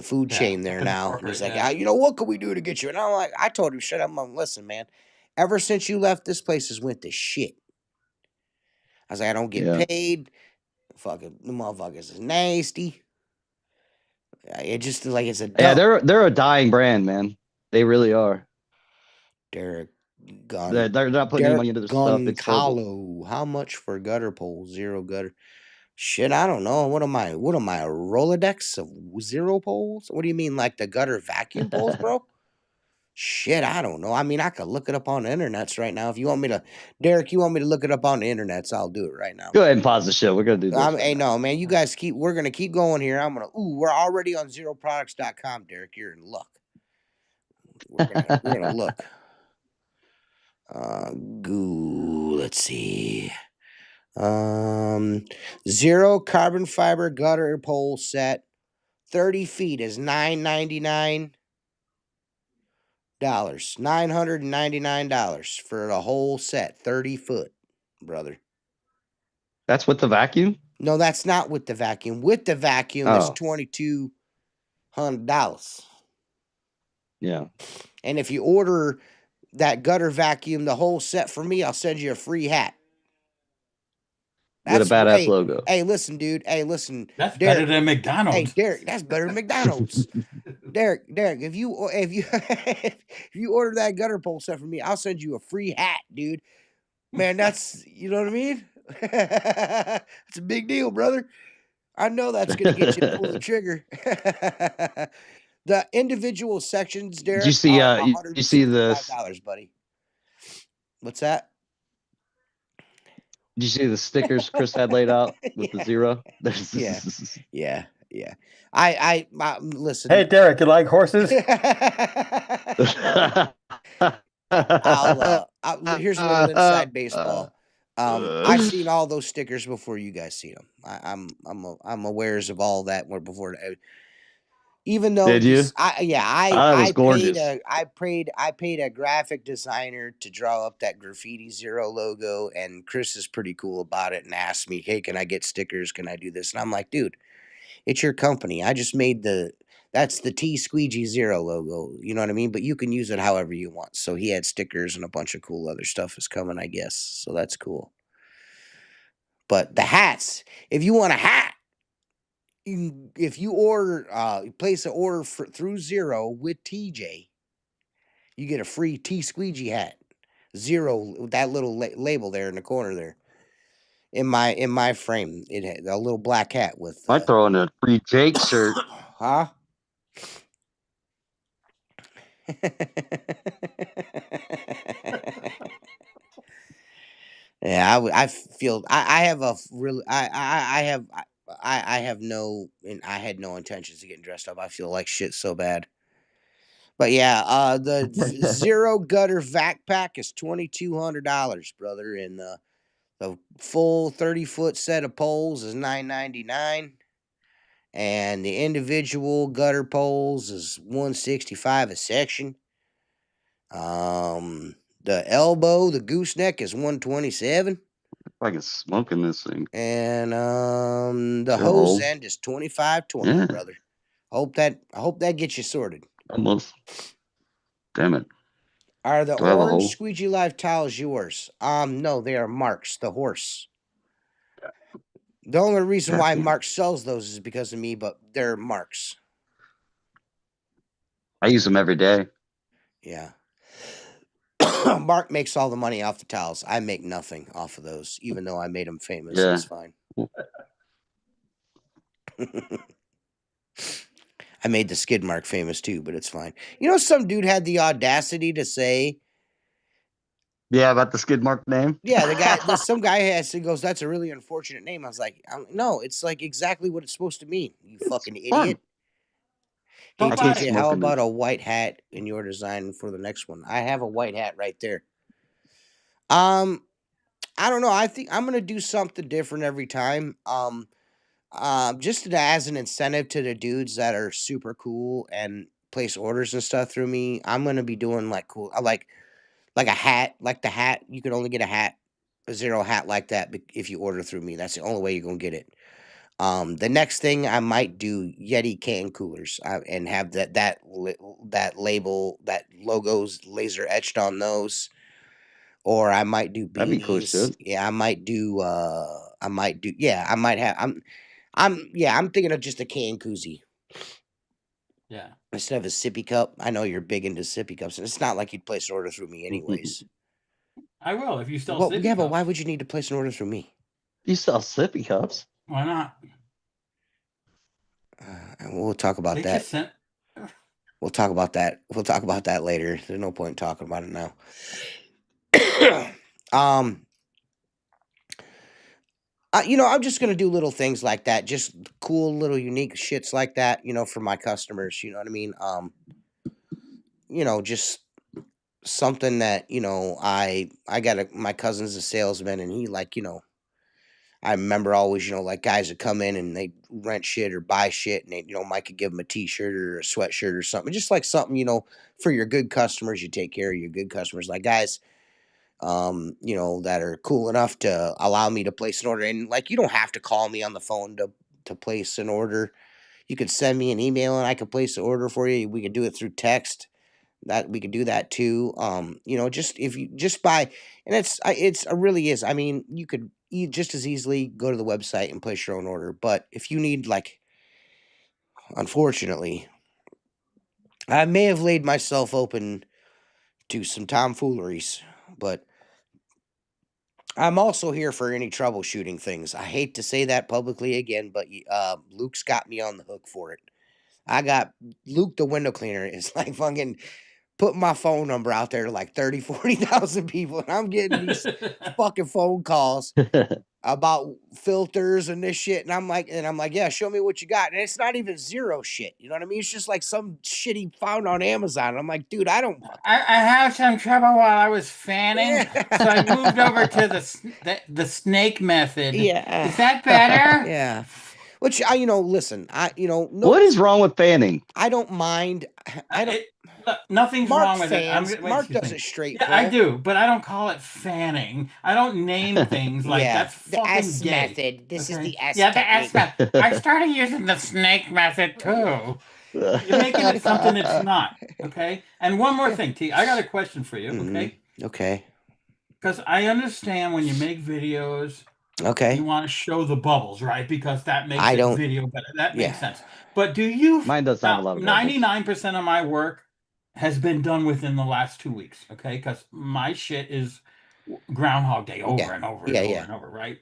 food Yeah, chain there in the now. And corporate, he's like, yeah. you know, what can we do to get you? And I'm like, I told him, shut up, Mom. Listen, man, ever since you left, this place has went to shit. I was like, I don't get Yeah. paid. Fucking the motherfuckers is nasty. It just like it's a Yeah, dump. they're a dying brand, man. They really are. Derek Gun. They're not putting any money into their stuff. It's horrible. Goncalo. How much for gutter poles? 0 gutter. Shit, I don't know. What am I? A Rolodex of 0 poles? What do you mean, like the gutter vacuum poles, bro? Shit, I don't know. I mean, I could look it up on the internets right now. If you want me to, Derek, you want me to look it up on the internets, I'll do it right now. Go ahead and pause the show. We're gonna do this. Hey, no, man, you guys we're gonna keep going here. We're already on zeroproducts.com, Derek. You're in luck. We're gonna look. Let's see. 0 carbon fiber gutter pole set, 30 feet is $999. $999 for the whole set, 30 foot, brother. That's with the vacuum? No, that's not with the vacuum. With the vacuum, it's $2,200. Yeah. And if you order that gutter vacuum, the whole set for me, I'll send you a free hat. With a badass logo. Hey, listen, dude. Hey, listen. That's Derek, better than McDonald's. Hey, Derek, that's better than McDonald's. Derek, if you if you order that gutter pole set for me, I'll send you a free hat, dude. Man, that's you know what I mean? That's a big deal, brother. I know that's gonna get you to pull the trigger. The individual sections, Derek, Did you see are you see this? $165, buddy. What's that? Did you see the stickers Chris had laid out with the 0? Yeah. I listen. Hey, Derek, you like horses? Here's a little inside baseball. I've seen all those stickers before you guys see them. I'm awares of all that before. Even though Did you? I gorgeous. paid a graphic designer to draw up that graffiti 0 logo, and Chris is pretty cool about it and asked me, hey, can I get stickers? Can I do this? And I'm like, dude, it's your company. I just made that's the Squeegee 0 logo. You know what I mean? But you can use it however you want. So he had stickers and a bunch of cool other stuff is coming, I guess. So that's cool. But the hats, if you want a hat, if you order, place an order through 0 with TJ, you get a free Squeegee hat. 0, that little label there in the corner there. In my frame, it had a little black hat with. I throw in a free Jake shirt. Huh? Yeah, I feel I have a really I have no, and I had no intentions of getting dressed up. I feel like shit so bad. But yeah, the 0 gutter vac pack is $2,200, brother, and the full 30-foot set of poles is $999, and the individual gutter poles is $165 a section. The elbow, the gooseneck is $127. I can smoke in this thing. And the hose end is $25.20, brother. I hope that gets you sorted. Almost. Damn it. Are the Do I have a orange hole? Squeegee Live towels yours? No, they are Mark's, the horse. The only reason why Gotcha. Mark sells those is because of me, but they're Mark's. I use them every day. Yeah. Mark makes all the money off the towels. I make nothing off of those, even though I made them famous. Yeah. It's fine. I made the skid mark famous too, but it's fine. You know, some dude had the audacity to say, Yeah, about the skid mark name. yeah, some guy he goes, that's a really unfortunate name. I was like, no, it's like exactly what it's supposed to mean, you It's fucking fun. idiot. Hey, Don't buy keep it. TJ, how smoking about it. a white hat in your design for the next one? I have a white hat right there. Um, I don't know. I think I'm gonna do something different every time. Just as an incentive to the dudes that are super cool and place orders and stuff through me, I'm gonna be doing like cool, like a hat, like the hat. You can only get a zero hat like that if you order through me. That's the only way you're gonna get it. The next thing I might do Yeti can coolers and have that label, that logos laser etched on those. Or I might do That'd be cool beanies. shit. Yeah, I might have I'm thinking of just a can koozie Yeah. instead of a sippy cup. I know you're big into sippy cups, and it's not like you'd place an order through me anyways. I will if you sell Well, yeah, sippy but why cups. would you need to place an order through me? You sell sippy cups. Why not? We'll talk about They that. just sent. We'll talk about that. We'll talk about that later. There's no point in talking about it now. I'm just gonna do little things like that, just cool little unique shits like that, for my customers. You know what I mean? Just something that I got my cousin's a salesman, and he I remember always like guys that come in and they rent shit or buy shit, and they Mike could give them a t-shirt or a sweatshirt or something, just like something for your good customers. You take care of your good customers, like guys that are cool enough to allow me to place an order, and like you don't have to call me on the phone to place an order. You could send me an email and I could place the order for you. We could do it through text. That we could do that too. Just if you just buy, and it really is. I mean, you just as easily go to the website and place your own order. But if you need, like, unfortunately, I may have laid myself open to some tomfooleries, but I'm also here for any troubleshooting things. I hate to say that publicly again, but Luke's got me on the hook for it. I got Luke, the window cleaner, is like fucking putting my phone number out there to like 30, 40,000 people, and I'm getting these fucking phone calls about filters and this shit. And I'm like, yeah, show me what you got. And it's not even zero shit. You know what I mean? It's just like some shit he found on Amazon. And I'm like, dude, I don't fucking. I have some trouble while I was fanning, so I moved over to the snake method. Yeah. Is that better? Yeah. Which listen, no, What is wrong with fanning? I don't mind. I don't. Nothing's Mark wrong with it. fans. Wait, Mark excuse does me. it straight. Yeah, I do, but I don't call it fanning. I don't name things like Yeah, that's the fucking S gay. method. This is Okay? the S Yeah, the S technique. method. I started using the snake method too. You're making it something it's not. Okay. And one more thing, T. I got a question for you. Okay. Okay. Because I understand when you make videos, Okay. you want to show the bubbles, right? Because that makes I it don't. video better. That makes Yeah. sense. But do you Mine doesn't have a now lot of bubbles. 99% of my work has been done within the last 2 weeks, okay? Because my shit is Groundhog Day over Yeah. and over and Yeah. over Yeah. and over, right?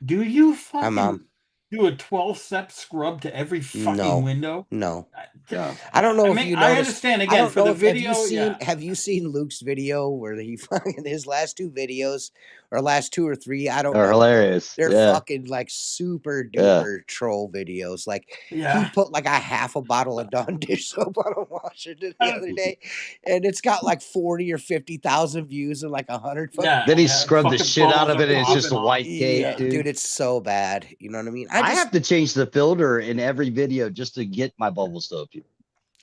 Do you Hi, Mom. fucking do a 12-step scrub to every fucking No. window? No. Yeah. I don't know if you I noticed. understand I again don't for know the if have you video, seen yeah. have you seen Luke's video where he fucking his last two videos or last two or three, I don't They're know. hilarious. They're Yeah. fucking like super Yeah. duper troll videos. Like he Yeah. put like a half a bottle of Dawn dish soap on a washer the other day, and it's got like 40 or 50,000 views and like 100 fucking. Yeah. Then he Yeah. scrubbed the Fucking shit out bubbles of are it, and it's just popping a off. white cake, Yeah, dude, it's so bad. You know what I mean? I have to change the filter in every video just to get my bubbles to appear.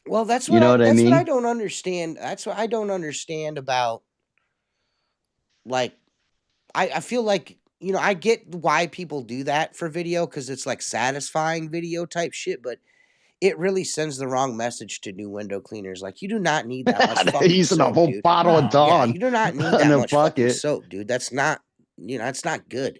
Well, that's You what know what I that's what I mean? don't understand. That's what I don't understand about, like, I feel like, I get why people do that for video because it's like satisfying video type shit, but it really sends the wrong message to new window cleaners. Like, you do not need that much They're fucking using a soap, whole dude. bottle of No. Yeah, Dawn you do not need in that a much fucking bucket. soap, dude. That's not, it's not good.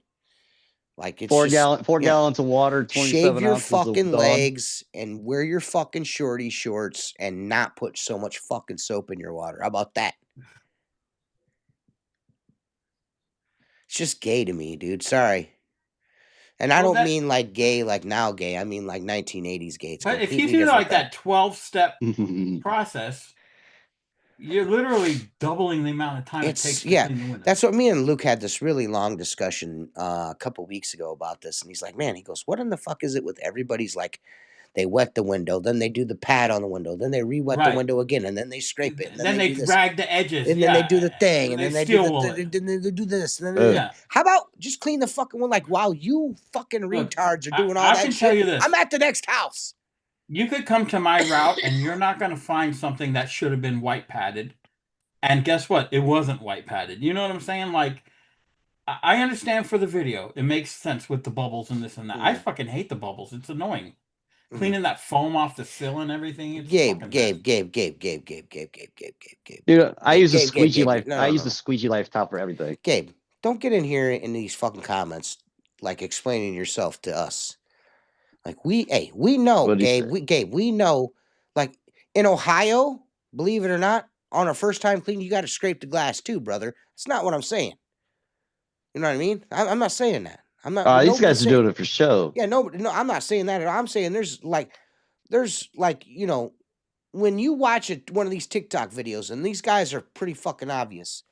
Like, it's 4 just, gallons of water, shave 27 your ounces of fucking Dawn. legs and wear your fucking shorty shorts and not put so much fucking soap in your water. How about that? It's just gay to me, dude. Sorry. And I don't mean like gay, like now gay. I mean like 1980s gay. It's But if you completely do different like thing. that 12-step process, you're literally doubling the amount of time it takes to clean the window. That's what me and Luke had this really long discussion a couple weeks ago about this. And he's like, man, he goes, what in the fuck is it with everybody's like, they wet the window, then they do the pad on the window, then they re-wet the window again, and then they scrape it, and then they do this, rag the edges, and then they do the thing, and then they do they do this, and then how about just clean the fucking one? Like, while you fucking retards are doing all that I can shit, tell you this. I'm at the next house. You could come to my route and you're not going to find something that should have been white padded. And guess what? It wasn't white padded. You know what I'm saying? Like, I understand for the video. It makes sense with the bubbles and this and that. I fucking hate the bubbles. It's annoying. Cleaning that foam off the sill and everything. It's Gabe. Dude, I use a squeegee life. I use the squeegee life top for everything. Gabe, don't get in here in these fucking comments, like explaining yourself to us. Like, we know, Gabe. We know. Like, in Ohio, believe it or not, on a first time clean, you got to scrape the glass too, brother. That's not what I'm saying. You know what I mean? I'm not saying that. I'm not. These guys are doing it for show. Yeah, no, I'm not saying that at all. I'm saying there's like, you know, when you watch one of these TikTok videos, and these guys are pretty fucking obvious.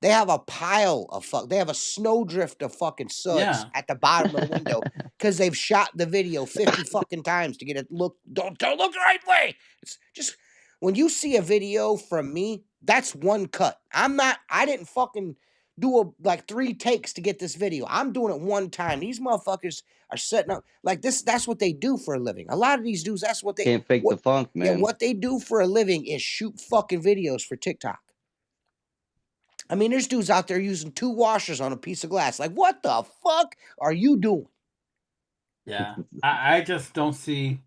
They have a pile of they have a snowdrift of fucking suds at the bottom of the window because they've shot the video 50 fucking times to get it look. Don't look the right way. It's just when you see a video from me, that's one cut. I didn't fucking do like 3 takes to get this video. I'm doing it one time. These motherfuckers are setting up like this. That's what they do for a living. A lot of these dudes, that's what they can't fake the funk, man. Yeah, what they do for a living is shoot fucking videos for TikTok. I mean, there's dudes out there using 2 washers on a piece of glass. Like, what the fuck are you doing? Yeah, I just don't see.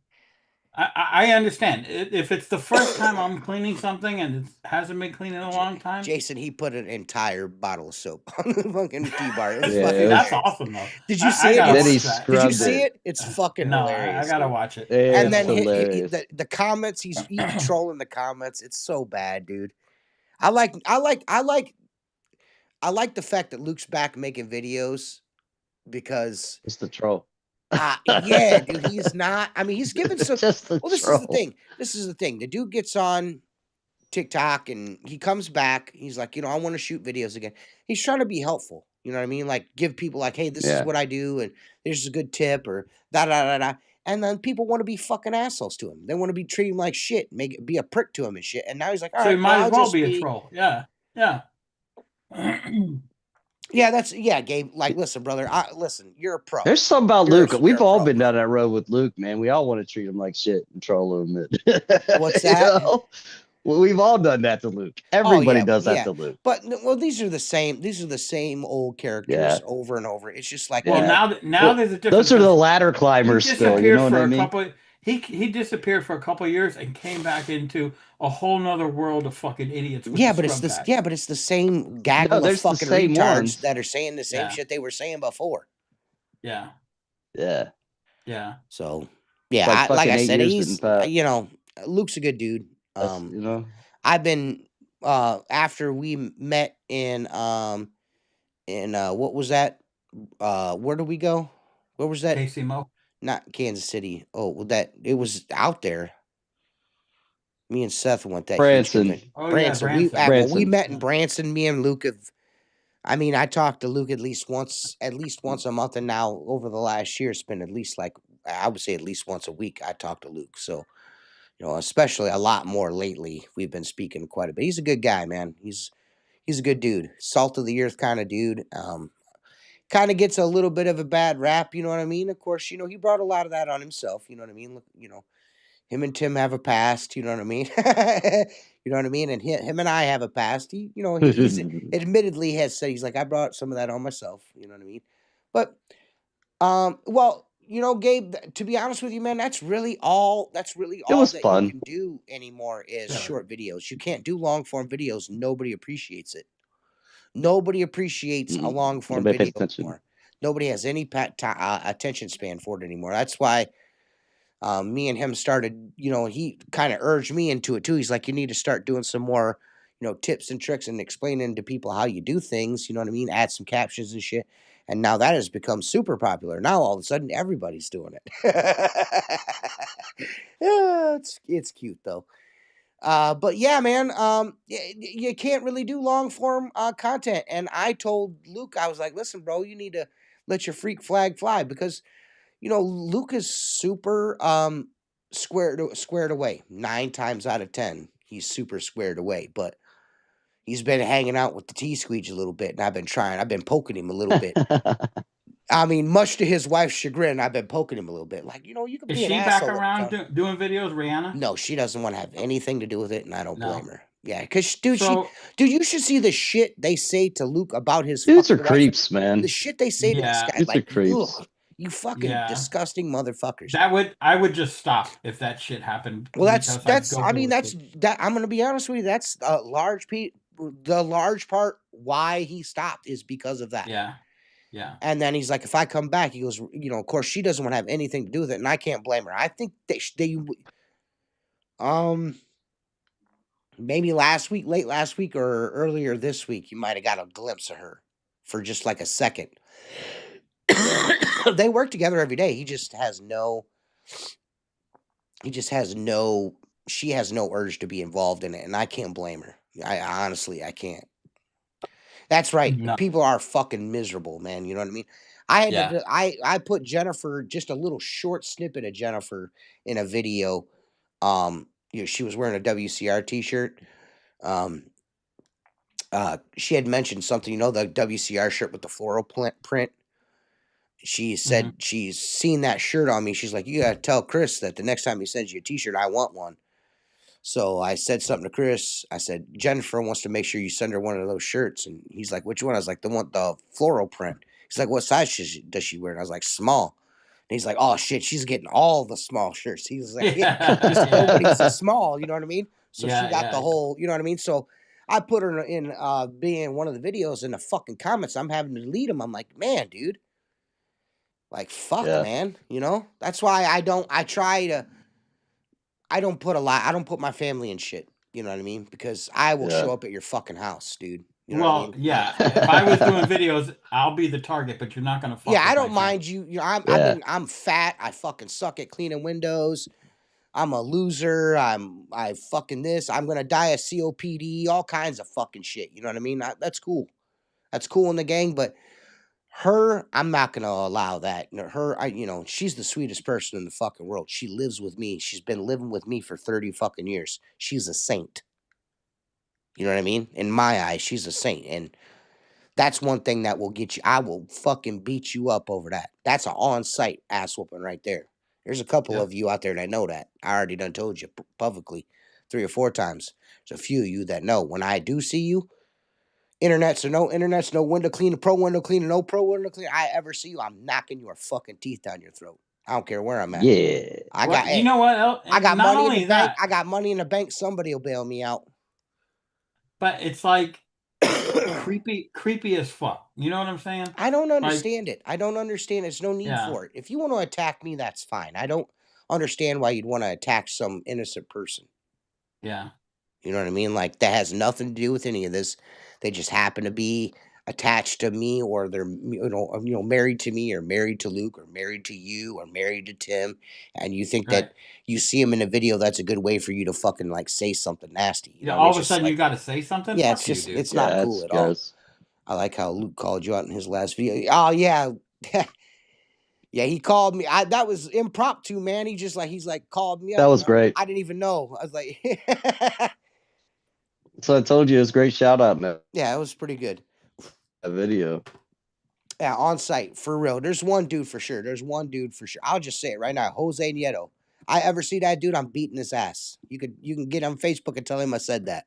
I understand. If it's the first time I'm cleaning something and it hasn't been cleaned in a long time. Jason, he put an entire bottle of soap on the fucking T-bar. It was fucking that's awesome, though. Did you see it? Did you see it? It's fucking hilarious. I gotta watch it. And then the comments, he's trolling the comments. It's so bad, dude. I like the fact that Luke's back making videos because it's the troll. Yeah, dude, he's not. I mean, he's given some. This is the thing. This is the thing. The dude gets on TikTok and he comes back. He's like, I want to shoot videos again. He's trying to be helpful. You know what I mean? Like, give people like, hey, this is what I do, and there's a good tip, or da da da da. And then people want to be fucking assholes to him. They want to be treating him like shit, be a prick to him and shit. And now he's like, all right, he might as well be a troll. Yeah. Yeah, Gabe. Like, listen, brother. Listen, you're a pro. There's something about Luke. We've all been down that road with Luke, man. We all want to treat him like shit and troll him. What's that? Well, we've all done that to Luke. Everybody does that to Luke. But these are the same old characters over and over. It's just like now there's a difference. Those are the ladder climbers still. You know what I mean? He disappeared for a couple of years and came back into a whole nother world of fucking idiots. With but it's this. Yeah, but it's the same gaggle of fucking retards that are saying the same shit they were saying before. Yeah. So like I said, he's Luke's a good dude. I've been after we met in what was that? Where did we go? Where was that? KCMO. Not Kansas City. Oh, it was out there. Me and Seth went that. Branson. Branson. We met in Branson. Me and Luke I talked to Luke at least once a month, and now over the last year, it's been at least I would say at least once a week. I talk to Luke, so especially a lot more lately. We've been speaking quite a bit. He's a good guy, man. He's a good dude. Salt of the earth kind of dude. Kind of gets a little bit of a bad rap, you know what I mean? Of course, he brought a lot of that on himself, you know what I mean? Look, him and Tim have a past, you know what I mean? You know what I mean? And him and I have a past. He's admittedly has said, he's like, I brought some of that on myself, you know what I mean? But, well, Gabe, to be honest with you, man, that's really all It was that you fun. can do anymore is Sure. short videos. You can't do long form videos. Nobody appreciates it. Nobody appreciates a long form Nobody pays video attention. anymore. Nobody has any attention span for it anymore. That's why me and him started, he kind of urged me into it too. He's like, you need to start doing some more, tips and tricks and explaining to people how you do things. You know what I mean? Add some captions and shit. And now that has become super popular. Now all of a sudden everybody's doing it. Yeah, it's cute though. But yeah, man, you can't really do long form content. And I told Luke, I was like, listen, bro, you need to let your freak flag fly because Luke is super squared away. 9 times out of 10, he's super squared away. But he's been hanging out with the Squeegee a little bit, and I've been poking him a little bit. I mean, much to his wife's chagrin, I've been poking him a little bit. Like, you can Is be an she back asshole. around doing videos, Rihanna? No, she doesn't want to have anything to do with it, and I don't blame No. her. Yeah, because dude, So you should see the shit they say to Luke about his Dudes are fucking wife. creeps, man. The shit they say to this Yeah. guy, Dudes are like, creeps. ugh, you fucking Yeah. disgusting motherfuckers. I would just stop if that shit happened. Well, because I'd go I mean, ballistic. I'm gonna be honest with you. That's the large part why he stopped is because of that. Yeah. Yeah. And then he's like, if I come back, he goes, of course she doesn't want to have anything to do with it, and I can't blame her. I think maybe late last week or earlier this week, you might have got a glimpse of her for just like a second. They work together every day. She has no she has no urge to be involved in it, and I can't blame her. I honestly, I can't. That's right. No. People are fucking miserable, man. You know what I mean? I had Yeah. to, I put Jennifer, just a little short snippet of Jennifer in a video. She was wearing a WCR t-shirt. She had mentioned something, the WCR shirt with the floral print. She said she's seen that shirt on me. She's like, you gotta tell Chris that the next time he sends you a t-shirt, I want one. So I said something to Chris. I said, Jennifer wants to make sure you send her one of those shirts. And he's like, which one? I was like, the floral print. He's like, what size does she wear? And I was like, small. And he's like, oh shit, she's getting all the small shirts. He's like, yeah, just nobody's a small, you know what I mean? So she got the whole, you know what I mean? So I put her in being one of the videos in the fucking comments. I'm having to delete them. I'm like, man, dude. Like, fuck, man. That's why I don't put my family in shit. You know what I mean? Because I will show up at your fucking house, dude. You know what I mean? Yeah. If I was doing videos, I'll be the target, but you're not gonna fuck Yeah, with I don't my mind you. I'm fat. I fucking suck at cleaning windows. I'm a loser. I fucking this. I'm gonna die of COPD. All kinds of fucking shit. You know what I mean? That's cool. That's cool in the gang, but her, I'm not gonna allow that. She's the sweetest person in the fucking world. She lives with me. She's been living with me for 30 fucking years. She's a saint. You know what I mean? In my eyes, she's a saint. And that's one thing that will get you. I will fucking beat you up over that. That's an on-site ass whooping right there. There's a couple of you out there that know that. I already done told you publicly 3 or 4 times. There's a few of you that know. When I do see you, internets or no internets, no window cleaner, pro window cleaner, no pro window cleaner, I ever see you, I'm knocking your fucking teeth down your throat. I don't care where I'm at. Yeah. You know what? I got not money only in the bank. that, I got money in the bank. Somebody will bail me out. but it's like creepy as fuck. You know what I'm saying? I don't understand it. I don't understand. There's no need for it. If you want to attack me, that's fine. I don't understand why you'd want to attack some innocent person. Yeah. You know what I mean? Like, that has nothing to do with any of this. They just happen to be attached to me, or they're married to me, or married to Luke, or married to you, or married to Tim, and you think that you see him in a video, that's a good way for you to fucking like say something nasty. You know, all of a sudden you got to say something. Yeah, Fuck you, dude. it's not cool at all. I like how Luke called you out in his last video. Oh yeah. Yeah, he called me. That was impromptu, man. He's like called me up. That was great. I didn't even know. I was like, so I told you it was a great shout out, man. Yeah, it was pretty good. A video. Yeah, on site for real. There's one dude for sure. I'll just say it right now. Jose Nieto. I ever see that dude, I'm beating his ass. You can get on Facebook and tell him I said that.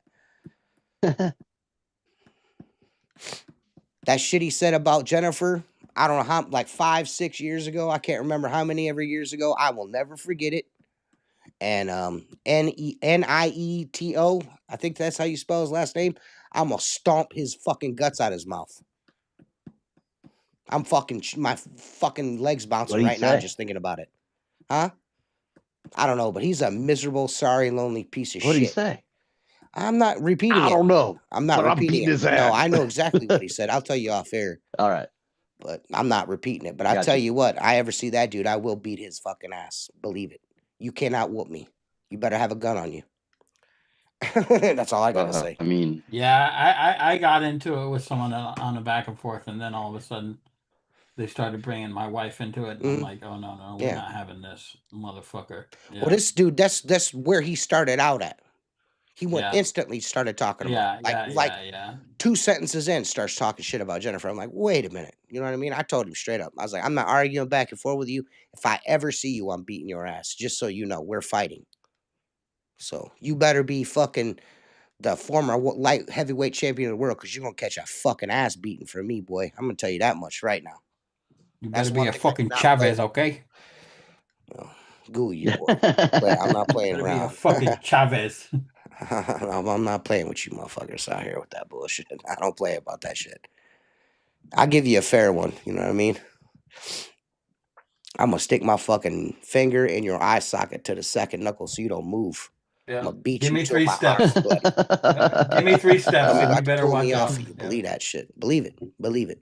That shit he said about Jennifer, I don't know how, like 5, 6 years ago. I can't remember how many ever years ago. I will never forget it. And Nieto, I think that's how you spell his last name. I'm gonna stomp his fucking guts out his mouth. I'm fucking my fucking legs What bouncing did he right now say? just thinking about it. Huh? I don't know, but he's a miserable, sorry, lonely piece of What did he shit. say? I'm not repeating I it. don't know, I'm not but I'm repeating beating it. his No, ass. I know exactly what he said. I'll tell you off air, All right. but I'm not repeating it. But I tell Gotcha. you what, I ever see that dude, I will beat his fucking ass. Believe it. You cannot whoop me. You better have a gun on you. That's all I gotta say. I mean, Yeah, I got into it with someone on a back and forth, and then all of a sudden they started bringing my wife into it, and I'm Mhm. like, oh no, we're Yeah. not having this, motherfucker. Well, Yeah, this dude, that's where he started out at. He went yeah, instantly started talking about like yeah. 2 sentences in starts talking shit about Jennifer. I'm like, wait a minute. You know what I mean? I told him straight up. I was like, I'm not arguing back and forth with you. If I ever see you, I'm beating your ass. Just so you know, we're fighting. So you better be fucking the former light heavyweight champion of the world, because you're gonna catch a fucking ass beating from me, boy. I'm gonna tell you that much right now. You That's better be one a thing I do fucking not play Chavez, with. okay? Oh, gooey, you boy. I'm not playing Better be a around. fucking Chavez. I'm not playing with you motherfuckers out here with that bullshit. I don't play about that shit. I'll give you a fair one. You know what I mean? I'm gonna stick my fucking finger in your eye socket to the second knuckle so you don't move. I'm Yeah, gonna beat give you me till 3 my arm's steps. bloody. Give me 3 steps, I'm and you about to better pull me watch off out. of you. Yeah. Believe that shit. Believe it. Believe it.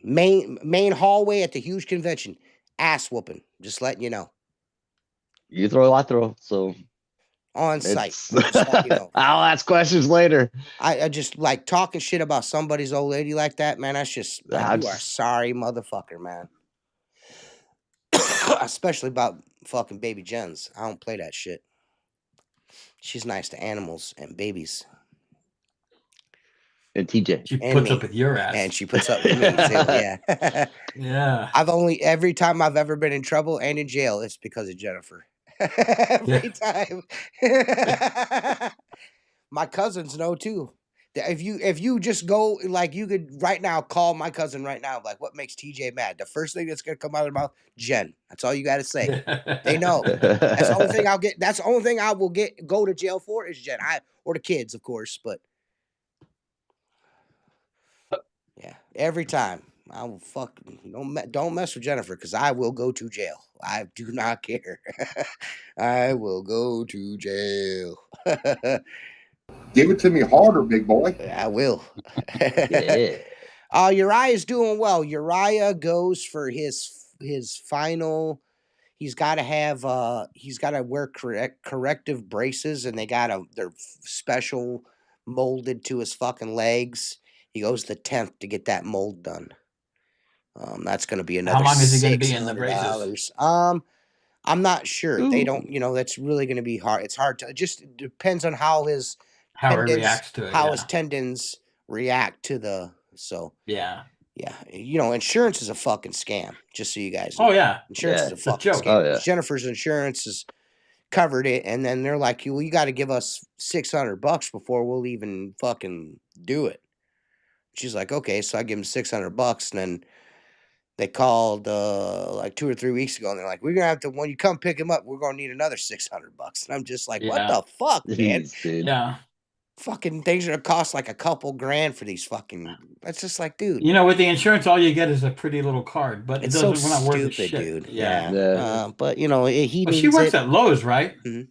Main hallway at the huge convention. Ass whooping. Just letting you know. you throw, I throw. So On site. it's. Just letting you know. I'll ask questions later. I just like talking shit about somebody's old lady like that, man. That's just you are sorry, motherfucker, man. Especially about fucking baby Jens. I don't play that shit. She's nice to animals and babies And TJ. She and puts up me, with your ass. and she puts up with me too. Yeah. Yeah. Every time I've ever been in trouble and in jail, it's because of Jennifer. Every time. My cousins know too. If you just go, like, you could right now call my cousin right now, like, what makes TJ mad? The first thing that's gonna come out of their mouth, Jen. That's all you gotta say. They know. That's the only thing I'll get. That's the only thing I will go to jail for is Jen. Or the kids, of course, but yeah, every time I will don't mess with Jennifer, because I will go to jail. I do not care. I will go to jail. Give it to me harder, big boy. I will. Yeah. Uriah's doing well. Uriah goes for his final. He's got to wear corrective braces, and they're special molded to his fucking legs. He goes the 10th to get that mold done. That's going to be How another long is he going to be in the braces? $600. I'm not sure. They don't, that's really going to be hard. It's hard to, it just depends on how his How he reacts to it. how his tendons react to yeah. yeah. Insurance is a fucking scam, just so you guys know. Oh yeah. Insurance is a It's a fucking joke. scam. Oh, yeah. Jennifer's insurance has covered it, and then they're like, well, you got to give us $600 before we'll even fucking do it. She's like, okay, so I give them $600, and then they called like 2 or 3 weeks ago, and they're like, we're gonna have to, when you come pick him up, we're gonna need another $600. And I'm just like, what Yeah. the fuck, man? Jeez, dude. Yeah. Fucking things are gonna cost like a couple grand for these fucking. That's just like, dude. With the insurance, all you get is a pretty little card, but It's so we're not worth the stupid, shit. dude. Yeah. Yeah. But he Well, needs she works it. at Lowe's, right? Mhm.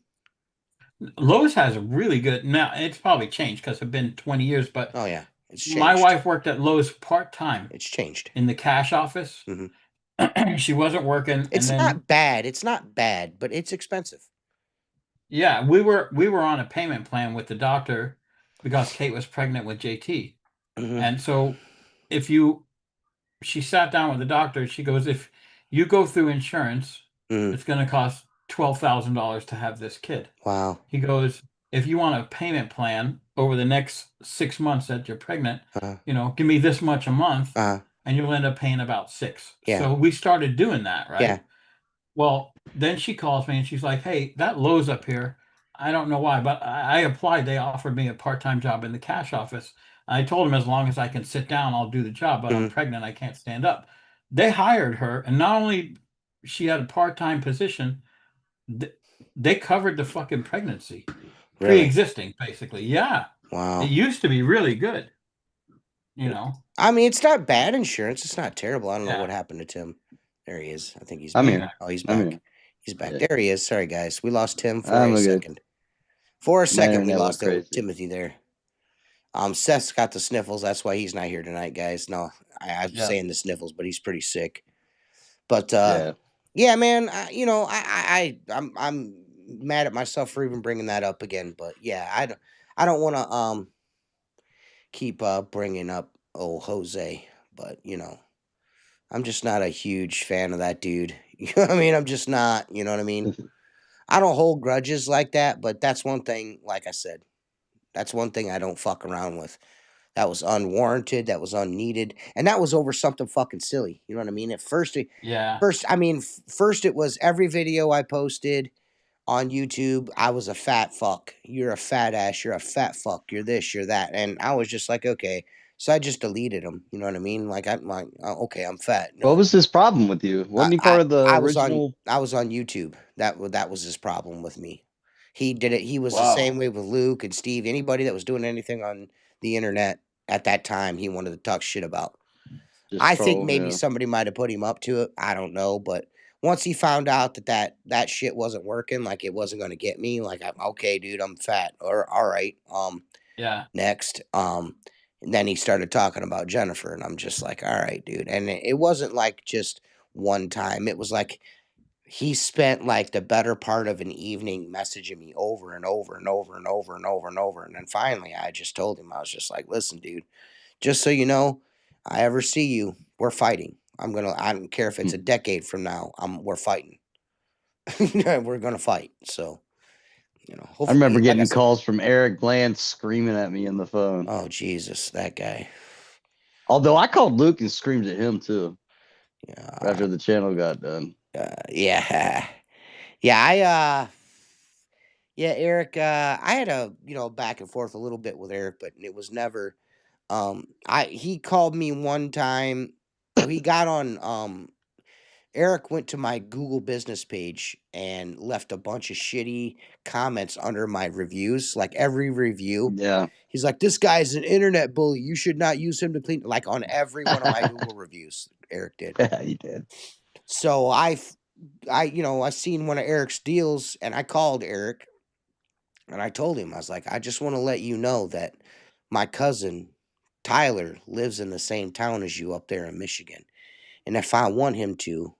Lowe's has a really good. Now it's probably changed because it's been 20 years, but Oh yeah, it's changed. my wife worked at Lowe's part-time It's changed. in the cash office. Mhm. She wasn't working. It's not bad. It's not bad, but it's expensive. Yeah, we were on a payment plan with the doctor because Kate was pregnant with JT. Mhm. And so she sat down with the doctor, she goes, if you go through insurance, Mhm. it's going to cost $12,000 to have this kid. Wow. He goes, if you want a payment plan over the next 6 months that you're pregnant, give me this much a month, and you'll end up paying about $6. Yeah. So we started doing that, right? Yeah. Well, then she calls me and she's like, hey, that Lowe's up here, I don't know why, but I applied. They offered me a part-time job in the cash office. I told him as long as I can sit down, I'll do the job, but I'm Mhm. pregnant, I can't stand up. They hired her, and not only she had a part-time position, th- they covered the fucking pregnancy, Really? pre-existing, basically. Yeah, it Wow. used to be really good, you know. I mean, it's not bad insurance. It's not terrible. I don't know what Yeah, happened to Tim. There he is. I think he's I'm back. here. exactly. Oh, he's I'm back. here. He's back. Yeah, There he is. Sorry, guys. We lost Tim for I'm a good. second. For a My second, we internet went lost old crazy. Timothy there. Seth's got the sniffles. That's why he's not here tonight, guys. No, I'm Yeah, saying the sniffles, but he's pretty sick. But Yeah. yeah, man. I'm mad at myself for even bringing that up again. But yeah, I don't want to keep bringing up old Jose. But I'm just not a huge fan of that dude. You know what I mean? I'm just not. You know what I mean? I don't hold grudges like that, but that's one thing. Like I said, that's one thing I don't fuck around with. That was unwarranted. That was unneeded, and that was over something fucking silly. You know what I mean? At first, yeah. first it was every video I posted on YouTube. I was a fat fuck. You're a fat ass. You're a fat fuck. You're this. You're that. And I was just like, okay. So I just deleted them. You know what I mean? Like I'm like, oh, okay, I'm fat. What No, was his problem with you? I, Wasn't he I part of the I was on original? I was on YouTube. That was his problem with me. He did it. He was the Wow. same way with Luke and Steve. Anybody that was doing anything on the internet at that time, he wanted to talk shit about. Just I think troll. maybe Yeah. somebody might have put him up to it. I don't know, but once he found out that shit wasn't working, like it wasn't going to get me, like I'm okay, dude, I'm fat. Or all right, Yeah. next, and then he started talking about Jennifer, and I'm just like, all right, dude. And it wasn't like just one time. It was like he spent like the better part of an evening messaging me over and over and over and over and over and over. And then finally, I just told him, I was just like, listen, dude, just so you know, I ever see you, we're fighting. I don't care if it's a decade from now. We're fighting. We're gonna fight. So, I remember hopefully, like I getting said, calls from Eric Glantz screaming at me in the phone. oh Jesus, that guy. Although I called Luke and screamed at him too Yeah, after the channel got done. yeah, yeah. Yeah, Eric. I had a back and forth a little bit with Eric, but it was never. He called me one time. Oh, he got on. Eric went to my Google business page and left a bunch of shitty comments under my reviews. Like every review, Yeah. he's like, "This guy's an internet bully. You should not use him to clean." Like on every one of my Google reviews, Eric did. Yeah, he did. So I seen one of Eric's deals, and I called Eric and I told him, I was like, I just want to let you know that my cousin Tyler lives in the same town as you up there in Michigan, and if I want him to.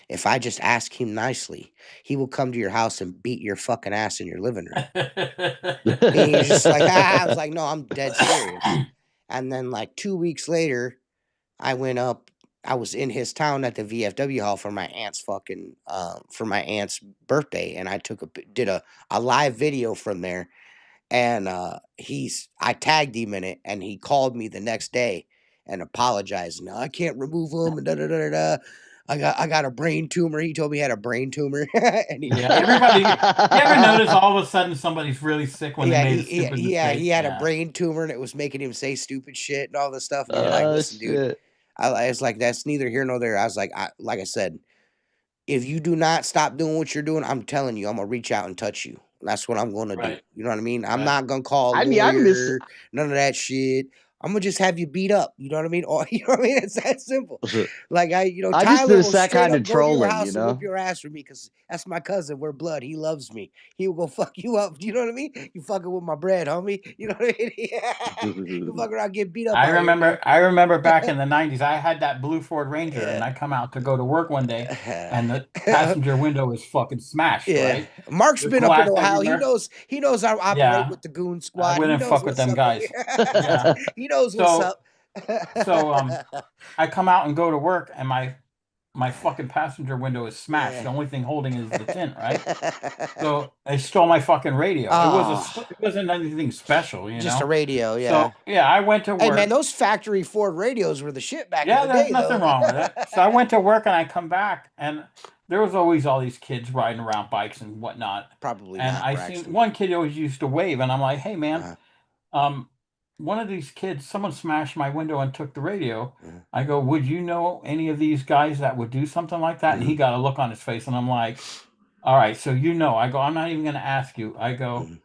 If I just ask him nicely, he will come to your house and beat your fucking ass in your living room. And he's just like, I was like, no, I'm dead serious. And then like 2 weeks later, I went up. I was in his town at the VFW hall for my aunt's birthday, and did a live video from there. And I tagged him in it, and he called me the next day and apologized. No, I can't remove him, and da da da da. Da. I got a brain tumor. He told me he had a brain tumor, and Yeah, everybody. You ever notice all of a sudden somebody's really sick when they yeah, made a stupid he mistake? had a Yeah, brain tumor, and it was making him say stupid shit and all this stuff. And I'm like, Oh listen, dude, shit. I was like, that's neither here nor there. I was like I said, if you do not stop doing what you're doing, I'm telling you, I'm gonna reach out and touch you. That's what I'm gonna do. right, You know what I mean? I'm right. not gonna call a I mean, I miss. lawyer, none of that shit. I'm gonna just have you beat up. You know what I mean? Or you know what I mean? It's that simple. Like I just Tyler miss will that straight kind up of go to your trolling, you house and whoop know. your ass for me because that's my cousin. We're blood. He loves me. He will go fuck you up. You know what I mean? You fucking with my bread, homie. You know what I mean? Yeah. You fuck around, get beat up I out here, remember dude. I remember back in the 90s, I had that blue Ford Ranger and Yeah. I come out to go to work one day and the passenger window is fucking smashed, Yeah, right? Mark's There's been up in glass Ohio. He everywhere. knows. He knows I operate Yeah, with the goon I squad. He wouldn't knows fuck with what's them up over guys. here. Yeah. He knows what's So up. I come out and go to work and my fucking passenger window is smashed. Yeah. The only thing holding it is the tint, right? So they stole my fucking radio. Oh, It wasn't anything special, you just a know. radio. Yeah. So yeah, I went to Hey man, work. those factory Ford radios were the shit back in Yeah, the there's day, nothing though. wrong with it. So I went to work and I come back and there was always all these kids riding around bikes and whatnot. Probably And not, I seen Braxton. one kid always used to wave and I'm like, hey man, Uh, um, one of these kids, someone smashed my window and took the radio. Mhm. I go, would you know any of these guys that would do something like that? And he got a look on his face, and I'm like, all right, so I go, I'm not even going to ask you. I go, Mhm.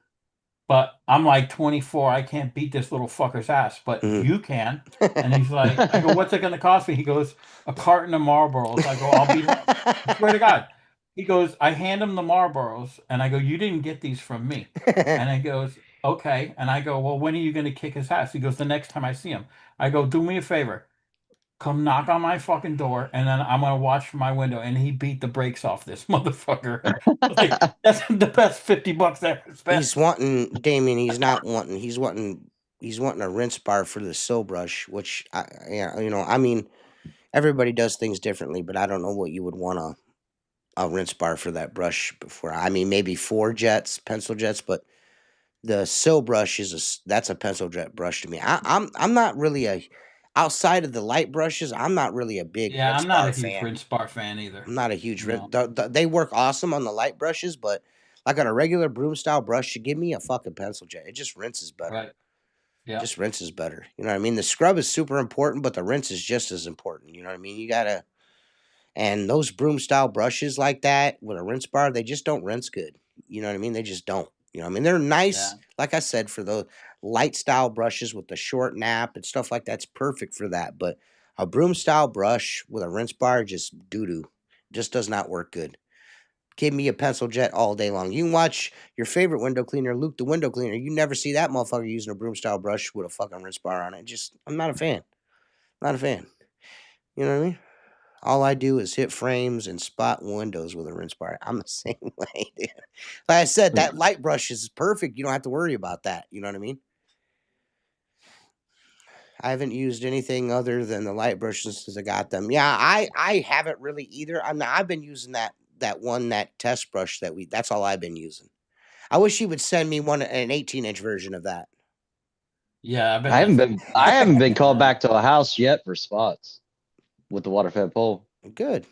but I'm like 24. I can't beat this little fucker's ass, but Mhm. you can. And he's like, I go, what's it going to cost me? He goes, a carton of Marlboros. I go, I'll beat him. I swear to God. He goes, I hand him the Marlboros, and I go, you didn't get these from me. And he goes, okay. And I go, well, when are you going to kick his ass? He goes, the next time I see him. I go, do me a favor. Come knock on my fucking door, and then I'm gonna watch from my window. And he beat the brakes off this motherfucker. Like, that's the best $50 I ever spent. He's wanting Damien. He's not wanting. He's wanting a rinse bar for the sill brush, which yeah, I mean, everybody does things differently, but I don't know what you would want a rinse bar for that brush before. I mean, maybe 4 jets, pencil jets, but the sill brush that's a pencil jet brush to me. I'm not really a outside of the light brushes. I'm not really a big Yeah, rinse I'm not a bar huge fan. rinse bar fan either. I'm not a huge No, they work awesome on the light brushes, but like on a regular broom style brush, you give me a fucking pencil jet. It just rinses better. right? Yeah, Just rinses better. You know what I mean? The scrub is super important, but the rinse is just as important. You know what I mean? You gotta and those broom style brushes like that with a rinse bar, they just don't rinse good. You know what I mean? They just don't. You know what I mean? They're nice, yeah, like I said, for the light style brushes with the short nap and stuff like that's perfect for that. But a broom style brush with a rinse bar, just doo doo. Just does not work good. Give me a pencil jet all day long. You can watch your favorite window cleaner, Luke the window cleaner. You never see that motherfucker using a broom style brush with a fucking rinse bar on it. Just, I'm not a fan. Not a fan. You know what I mean? All I do is hit frames and spot windows with a rinse bar. I'm the same way, dude. Like I said, that light brush is perfect. You don't have to worry about that. You know what I mean? I haven't used anything other than the light brushes since I got them. Yeah, I haven't really either. I've been using that test brush that's all I've been using. I wish you would send me an 18-inch version of that. yeah. I bet I haven't that's been I haven't been called yeah. back to a house yet for spots with the water fed pole. Good.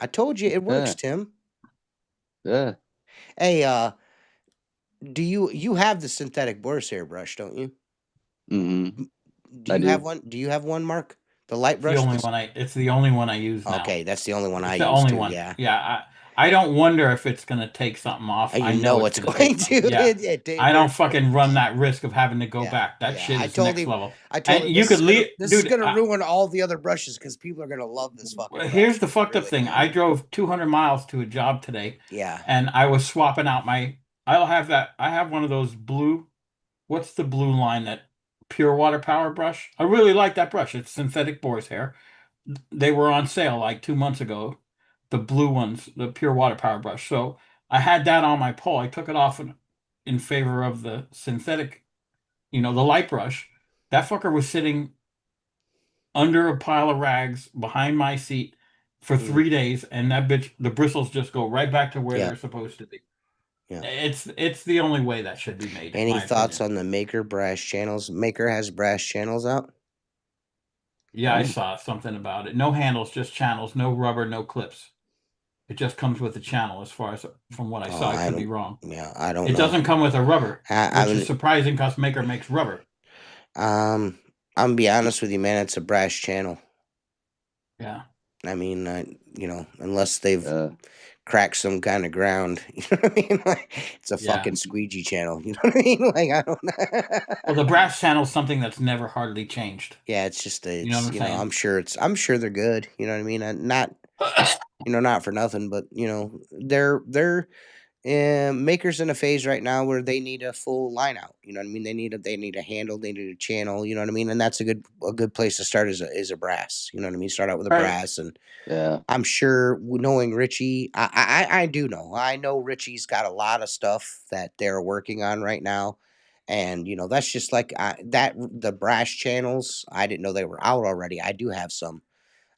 I told you it Yeah, works, Tim. yeah. Hey, do you have the synthetic Boris hair brush, don't you? Mm-hmm. Do I you have do. one? Do you have one, Mark? The light It's the brush? only one I. It's the only one I use now. Okay, that's the only one I It's the use only too. one. Yeah. Yeah, I don't wonder if it's gonna take something off. You I know know it's it's gonna take going something. to. Yeah. I don't There's no fucking run question. that risk of having to go Yeah, back. That yeah. shit is next level. I told And him you could leave, this is dude. gonna ruin all the other brushes because people are gonna love this fucking Here's brush. the fucked up Really. thing. I drove 200 miles to a job today, Yeah. and I was swapping out my. I'll have that. I have one of those blue. What's the blue line, that pure water power brush? I really like that brush. It's synthetic boar's hair. They were on sale like 2 months ago. The blue ones, the pure water power brush. So I had that on my pole. I took it off in favor of the synthetic, the light brush. That fucker was sitting under a pile of rags behind my seat for Mm, 3 days, and that bitch, the bristles just go right back to where yeah. they're supposed to be. Yeah. It's the only way that should be made, in Any my thoughts opinion. on the Maker brass channels? Maker has brass channels out. Yeah, I saw something about it. No handles, just channels. No rubber, no clips. It just comes with the channel, as far as from what I Oh, saw. I I could be don't. wrong. Yeah, I don't It know. doesn't come with a rubber, I which is mean, surprising because Maker makes rubber. I'm gonna be honest with you, man. It's a brass channel. Yeah. I mean, unless they've Uh, cracked some kind of ground, you know what I mean? Like, it's a Yeah. fucking squeegee channel. You know what I mean? Like, I don't know. Well, the brass channel is something that's never hardly changed. Yeah, it's just You know what I'm saying? I'm sure they're good. You know what I mean? Not not for nothing, but they're makers in a phase right now where they need a full line out. You know what I mean? They need a handle, they need a channel. You know what I mean? And that's a good place to start is a brass. You know what I mean? Start out with a Right. brass, and yeah. I'm sure knowing Richie, I do know. I know Richie's got a lot of stuff that they're working on right now. And that's just like the brass channels. I didn't know they were out already. I do have some.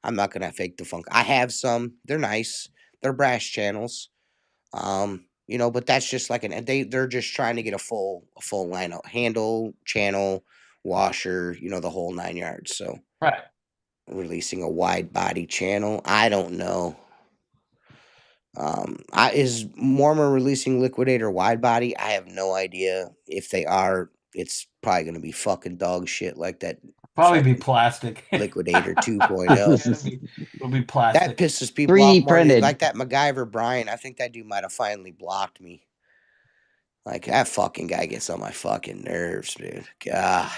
I'm not gonna fake the funk. I have some. They're nice. They're brass channels. But that's just like they're just trying to get a full lineup, handle, channel, washer, the whole 9 yards. So Right. releasing a wide body channel, I don't know. Is Mormon releasing Liquidator wide body? I have no idea if they are. it's probably gonna be fucking dog shit like that Probably be fucking plastic. Liquidator Yeah, 2.0. it'll be That plastic. pisses people off 3D more than printed. like that MacGyver Brian. I think that dude might have finally blocked me. Like that fucking guy gets on my fucking nerves, dude. God.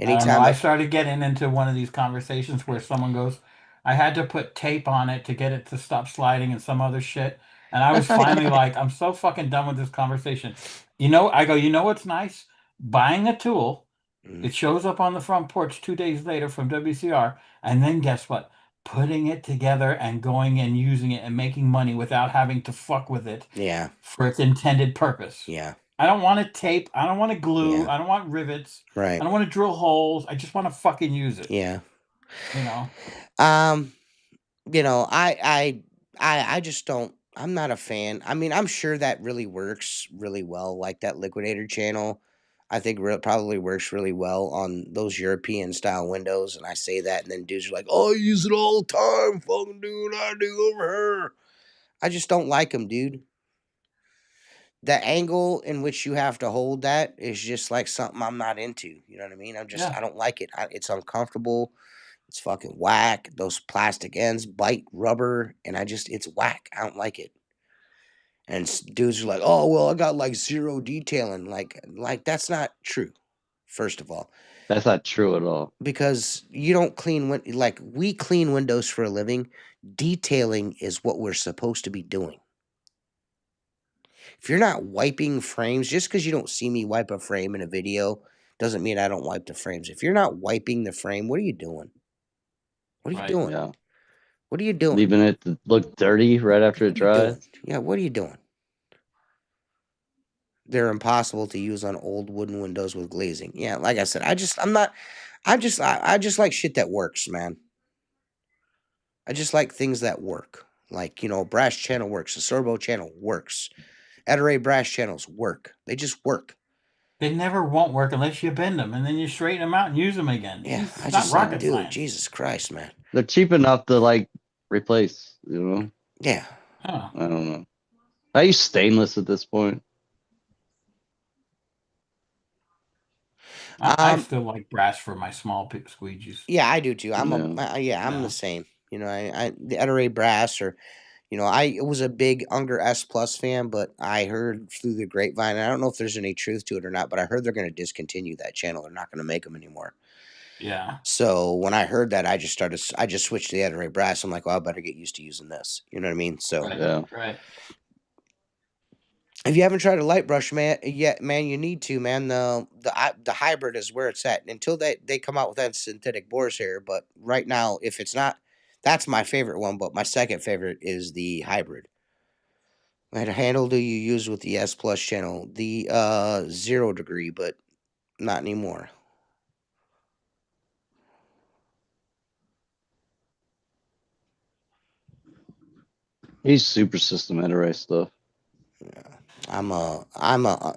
I don't know. Anytime I I started getting into one of these conversations where someone goes, I had to put tape on it to get it to stop sliding and some other shit. And I was finally like, I'm so fucking done with this conversation. I go, you know what's nice? Buying a tool, Mm, it shows up on the front porch 2 days later from WCR, and then guess what? Putting it together and going and using it and making money without having to fuck with it yeah, for its intended purpose. yeah, I don't want to tape. I don't want to glue. yeah. I don't want rivets. I Right. don't want to drill holes. I just want to fucking use it. Yeah. You know? Um, I just don't. I'm not a fan. I mean, I'm sure that really works really well, like that Liquidator channel. I think probably works really well on those European style windows. And I say that, and then dudes are like, "Oh, I use it all the time, fucking dude. I do over here." I just don't like them, dude. The angle in which you have to hold that is just like something I'm not into. You know what I mean? Yeah. I don't like it. It's uncomfortable. It's fucking whack. Those plastic ends bite rubber, and it's whack. I don't like it. And dudes are like, "Oh, well, I got like zero detailing." Like that's not true. First of all, That's not true at all. because you don't like we clean windows for a living. Detailing is what we're supposed to be doing. If you're not wiping frames, just because you don't see me wipe a frame in a video, doesn't mean I don't wipe the frames. If you're not wiping the frame, what are you doing? What are you Right. doing? Yeah. What are you doing? Leaving it to look dirty right after it What are you doing? dries. Yeah, what are you doing? They're impossible to use on old wooden windows with glazing. Yeah, like I said, I'm not. I just like shit that works, man. I just like things that work. Like brass channel works. The servo channel works. Ed brass channels work. They just work. They never won't work unless you bend them and then you straighten them out and use them again. Yeah, It's I not just like, rocket dude, science. Jesus Christ, man. They're cheap enough to like replace, you know? Yeah. Huh. I don't know. I use stainless at this point. I still like brass for my small squeegees. Yeah, I do too. Yeah. I'm the Yeah. same. The Ed brass or I was a big Unger S Plus fan, but I heard through the grapevine, and I don't know if there's any truth to it or not, but I heard they're going to discontinue that channel. They're not going to make them anymore. Yeah. So when I heard that, I just switched to the Ed brass. I'm like, well, I better get used to using this. You know what I mean? So Right. Yeah. Right. if you haven't tried a light brush, man, yet, man, you need to, man. The hybrid is where it's at until they come out with that synthetic boar's hair. But right now, if it's not, that's my favorite one. But my second favorite is the hybrid. What handle do you use with the S Plus channel? The 0 degree, but not anymore. He's super system array stuff. Yeah.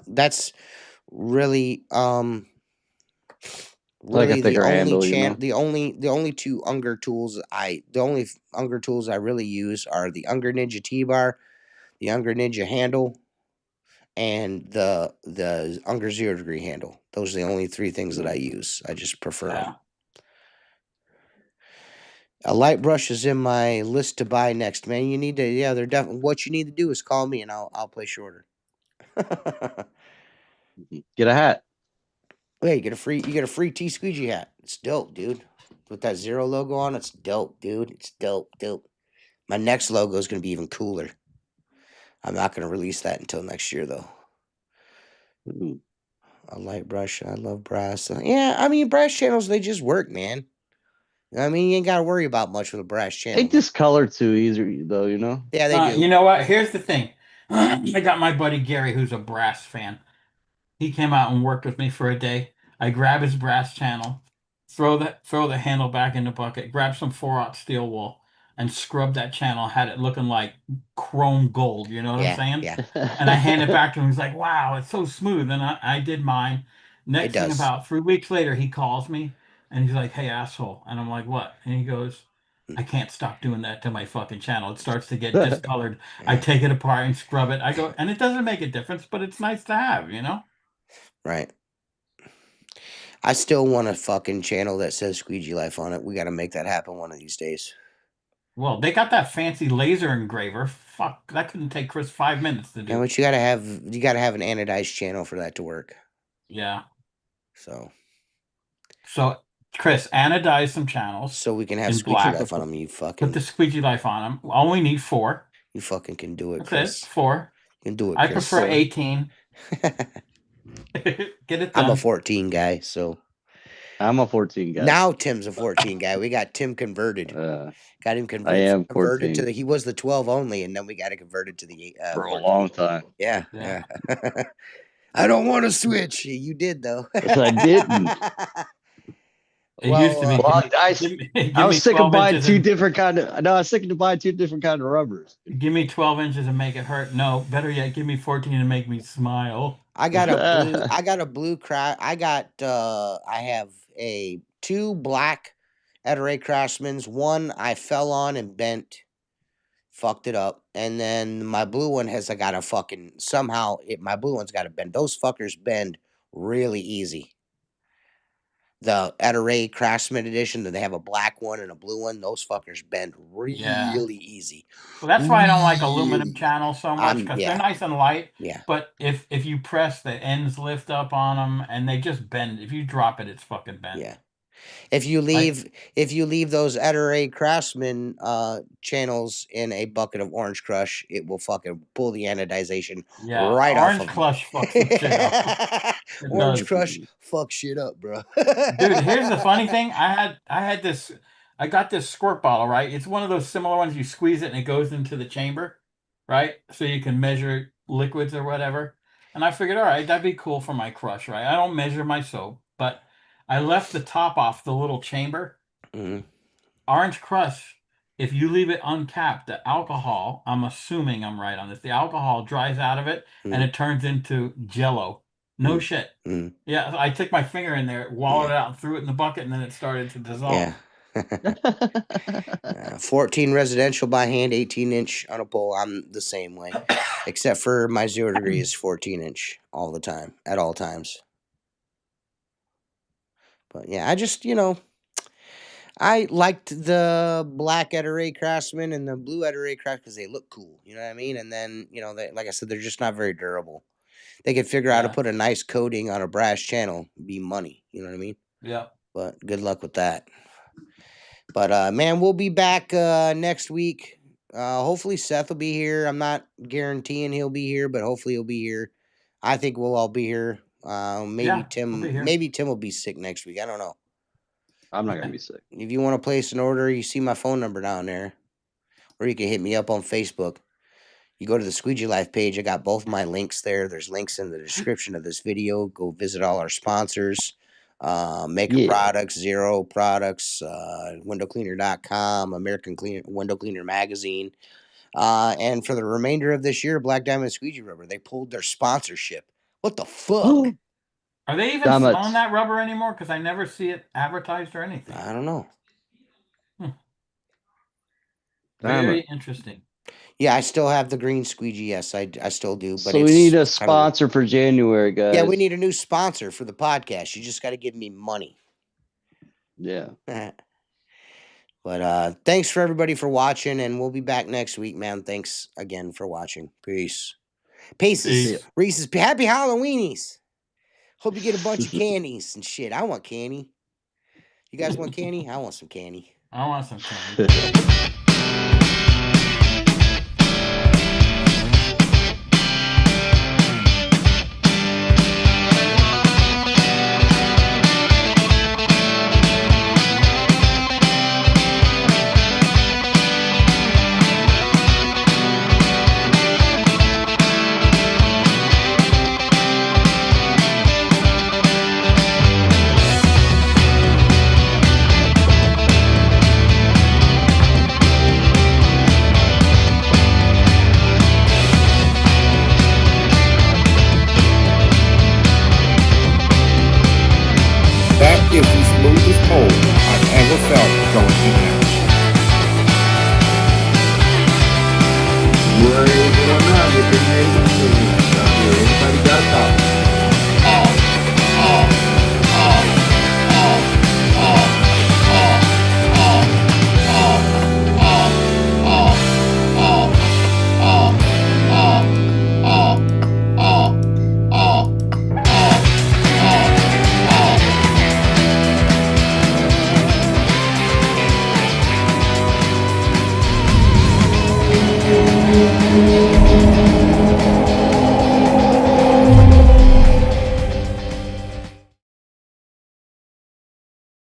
That's really Like a really thicker handle, you know? the only two Unger tools the only Unger tools I really use are the Unger Ninja T-bar, the Unger Ninja handle, and the Unger 0 degree handle. Those are the only three things that I use. I just prefer them. Yeah. A light brush is in my list to buy next, man. You need to, yeah, they're definitely. What you need to do is call me, and I'll place your order. Get a hat. Hey, you get a free T Squeegee hat. It's dope, dude. With that zero logo on, it's dope, dude. It's dope. My next logo is gonna be even cooler. I'm not gonna release that until next year, though. Ooh. A light brush. I love brass. Yeah, I mean brass channels, they just work, man. I mean, you ain't gotta worry about much with a brass channel. They discolor too easy though, you know? Yeah, they do. You know what? Here's the thing. I got my buddy Gary, who's a brass fan. He came out and worked with me for a day. I grab his brass channel, throw the handle back in the bucket, grab some 4/0 steel wool, and scrub that channel. Had it looking like chrome gold. You know what I'm Yeah, saying? yeah, And I hand it back to him. He's like, "Wow, it's so smooth." And I did mine. it Next thing, does. about 3 weeks later, he calls me and he's like, "Hey, asshole," and I'm like, "What?" And he goes, Mm, "I can't stop doing that to my fucking channel. It starts to get discolored. I yeah. take it apart and scrub it. I go, and it doesn't make a difference, but it's nice to have, you know." Right. I still want a fucking channel that says Squeegee Life on it. We got to make that happen one of these days. Well, they got that fancy laser engraver. Fuck, that couldn't take Chris 5 minutes to do. Yeah, but you got to have an anodized channel for that to work. Yeah. So, Chris, anodize some channels. So we can have in Squeegee black. Life on them. You fucking Put the Squeegee Life on them. All we need 4. You fucking can do it, That's Chris. it. 4. You can do it, I Chris. prefer 18. Get it done. I'm a 14 guy, so. I'm a 14 guy. Now Tim's a 14 guy. We got Tim converted. Got him converted. I am converted 14. to he was the 12 only, and then we got it converted to the for a 14. long time. Yeah. I don't want to switch. You did though. I didn't. It used to be. I was sick of buying two different kind of. No, I was sick of buying 2 different kind of rubbers. Give me 12 inches and make it hurt. No, better yet, give me 14 and make me smile. I got a blue crash. I have 2 black Ep.368 Craftsmans. One I fell on and bent, fucked it up, and then my blue one has got a fucking my blue one's got to bend. Those fuckers bend really easy. The Ep.368 Craftsman edition, that they have a black one and a blue one. Those fuckers bend really easy. Well, that's why I don't like aluminum channels so much, because they're nice and light. Yeah. But if you press, the ends lift up on them and they just bend. If you drop it, it's fucking bent. Yeah. If you leave those Ep.368 Craftsman channels in a bucket of Orange Crush, it will fucking pull the anodization right off of Orange Crush fucks some shit up. Orange Crush fucks shit up, bro. Dude, here's the funny thing. I got this squirt bottle, right? It's one of those similar ones you squeeze it and it goes into the chamber, right? So you can measure liquids or whatever. And I figured, all right, that'd be cool for my crush, right? I don't measure my soap, but I left the top off the little chamber. Mm-hmm. Orange Crush, if you leave it uncapped, the alcohol, I'm assuming I'm right on this, the alcohol dries out of it and it turns into Jello. No shit. Yeah, I took my finger in there, wallowed it out, and threw it in the bucket, and then it started to dissolve. Yeah. 14 residential by hand, 18-inch on a pole. I'm the same way, except for my 0 degree is 14-inch all the time, at all times. But yeah, I just, I liked the black Ep.368 Craftsman and the blue Ep.368 Craftsman because they look cool. You know what I mean? And then, they, like I said, they're just not very durable. They could figure out how to put a nice coating on a brass channel, be money. You know what I mean? Yeah. But good luck with that. But, man, we'll be back next week. Hopefully Seth will be here. I'm not guaranteeing he'll be here, but hopefully he'll be here. I think we'll all be here. Maybe Tim will be sick next week. I don't know. I'm not going to be sick. If you want to place an order, you see my phone number down there. Or you can hit me up on Facebook. You go to the Squeegee Life page. I got both my links there. There's links in the description of this video. Go visit all our sponsors. Maker Products, Zero Products, windowcleaner.com, American Window Cleaner Magazine. And for the remainder of this year, Black Diamond Squeegee Rubber, they pulled their sponsorship. What the fuck? Are they even selling that rubber anymore? Because I never see it advertised or anything. I don't know. Very interesting. Yeah, I still have the green squeegee. Yes, I still do. But so we need a sponsor for January, guys. Yeah, we need a new sponsor for the podcast. You just got to give me money. Yeah. But thanks for everybody for watching, and we'll be back next week, man. Thanks again for watching. Peace. Peace. Reese's. Happy Halloweenies. Hope you get a bunch of candies and shit. I want candy. You guys want candy? I want some candy. I want some candy.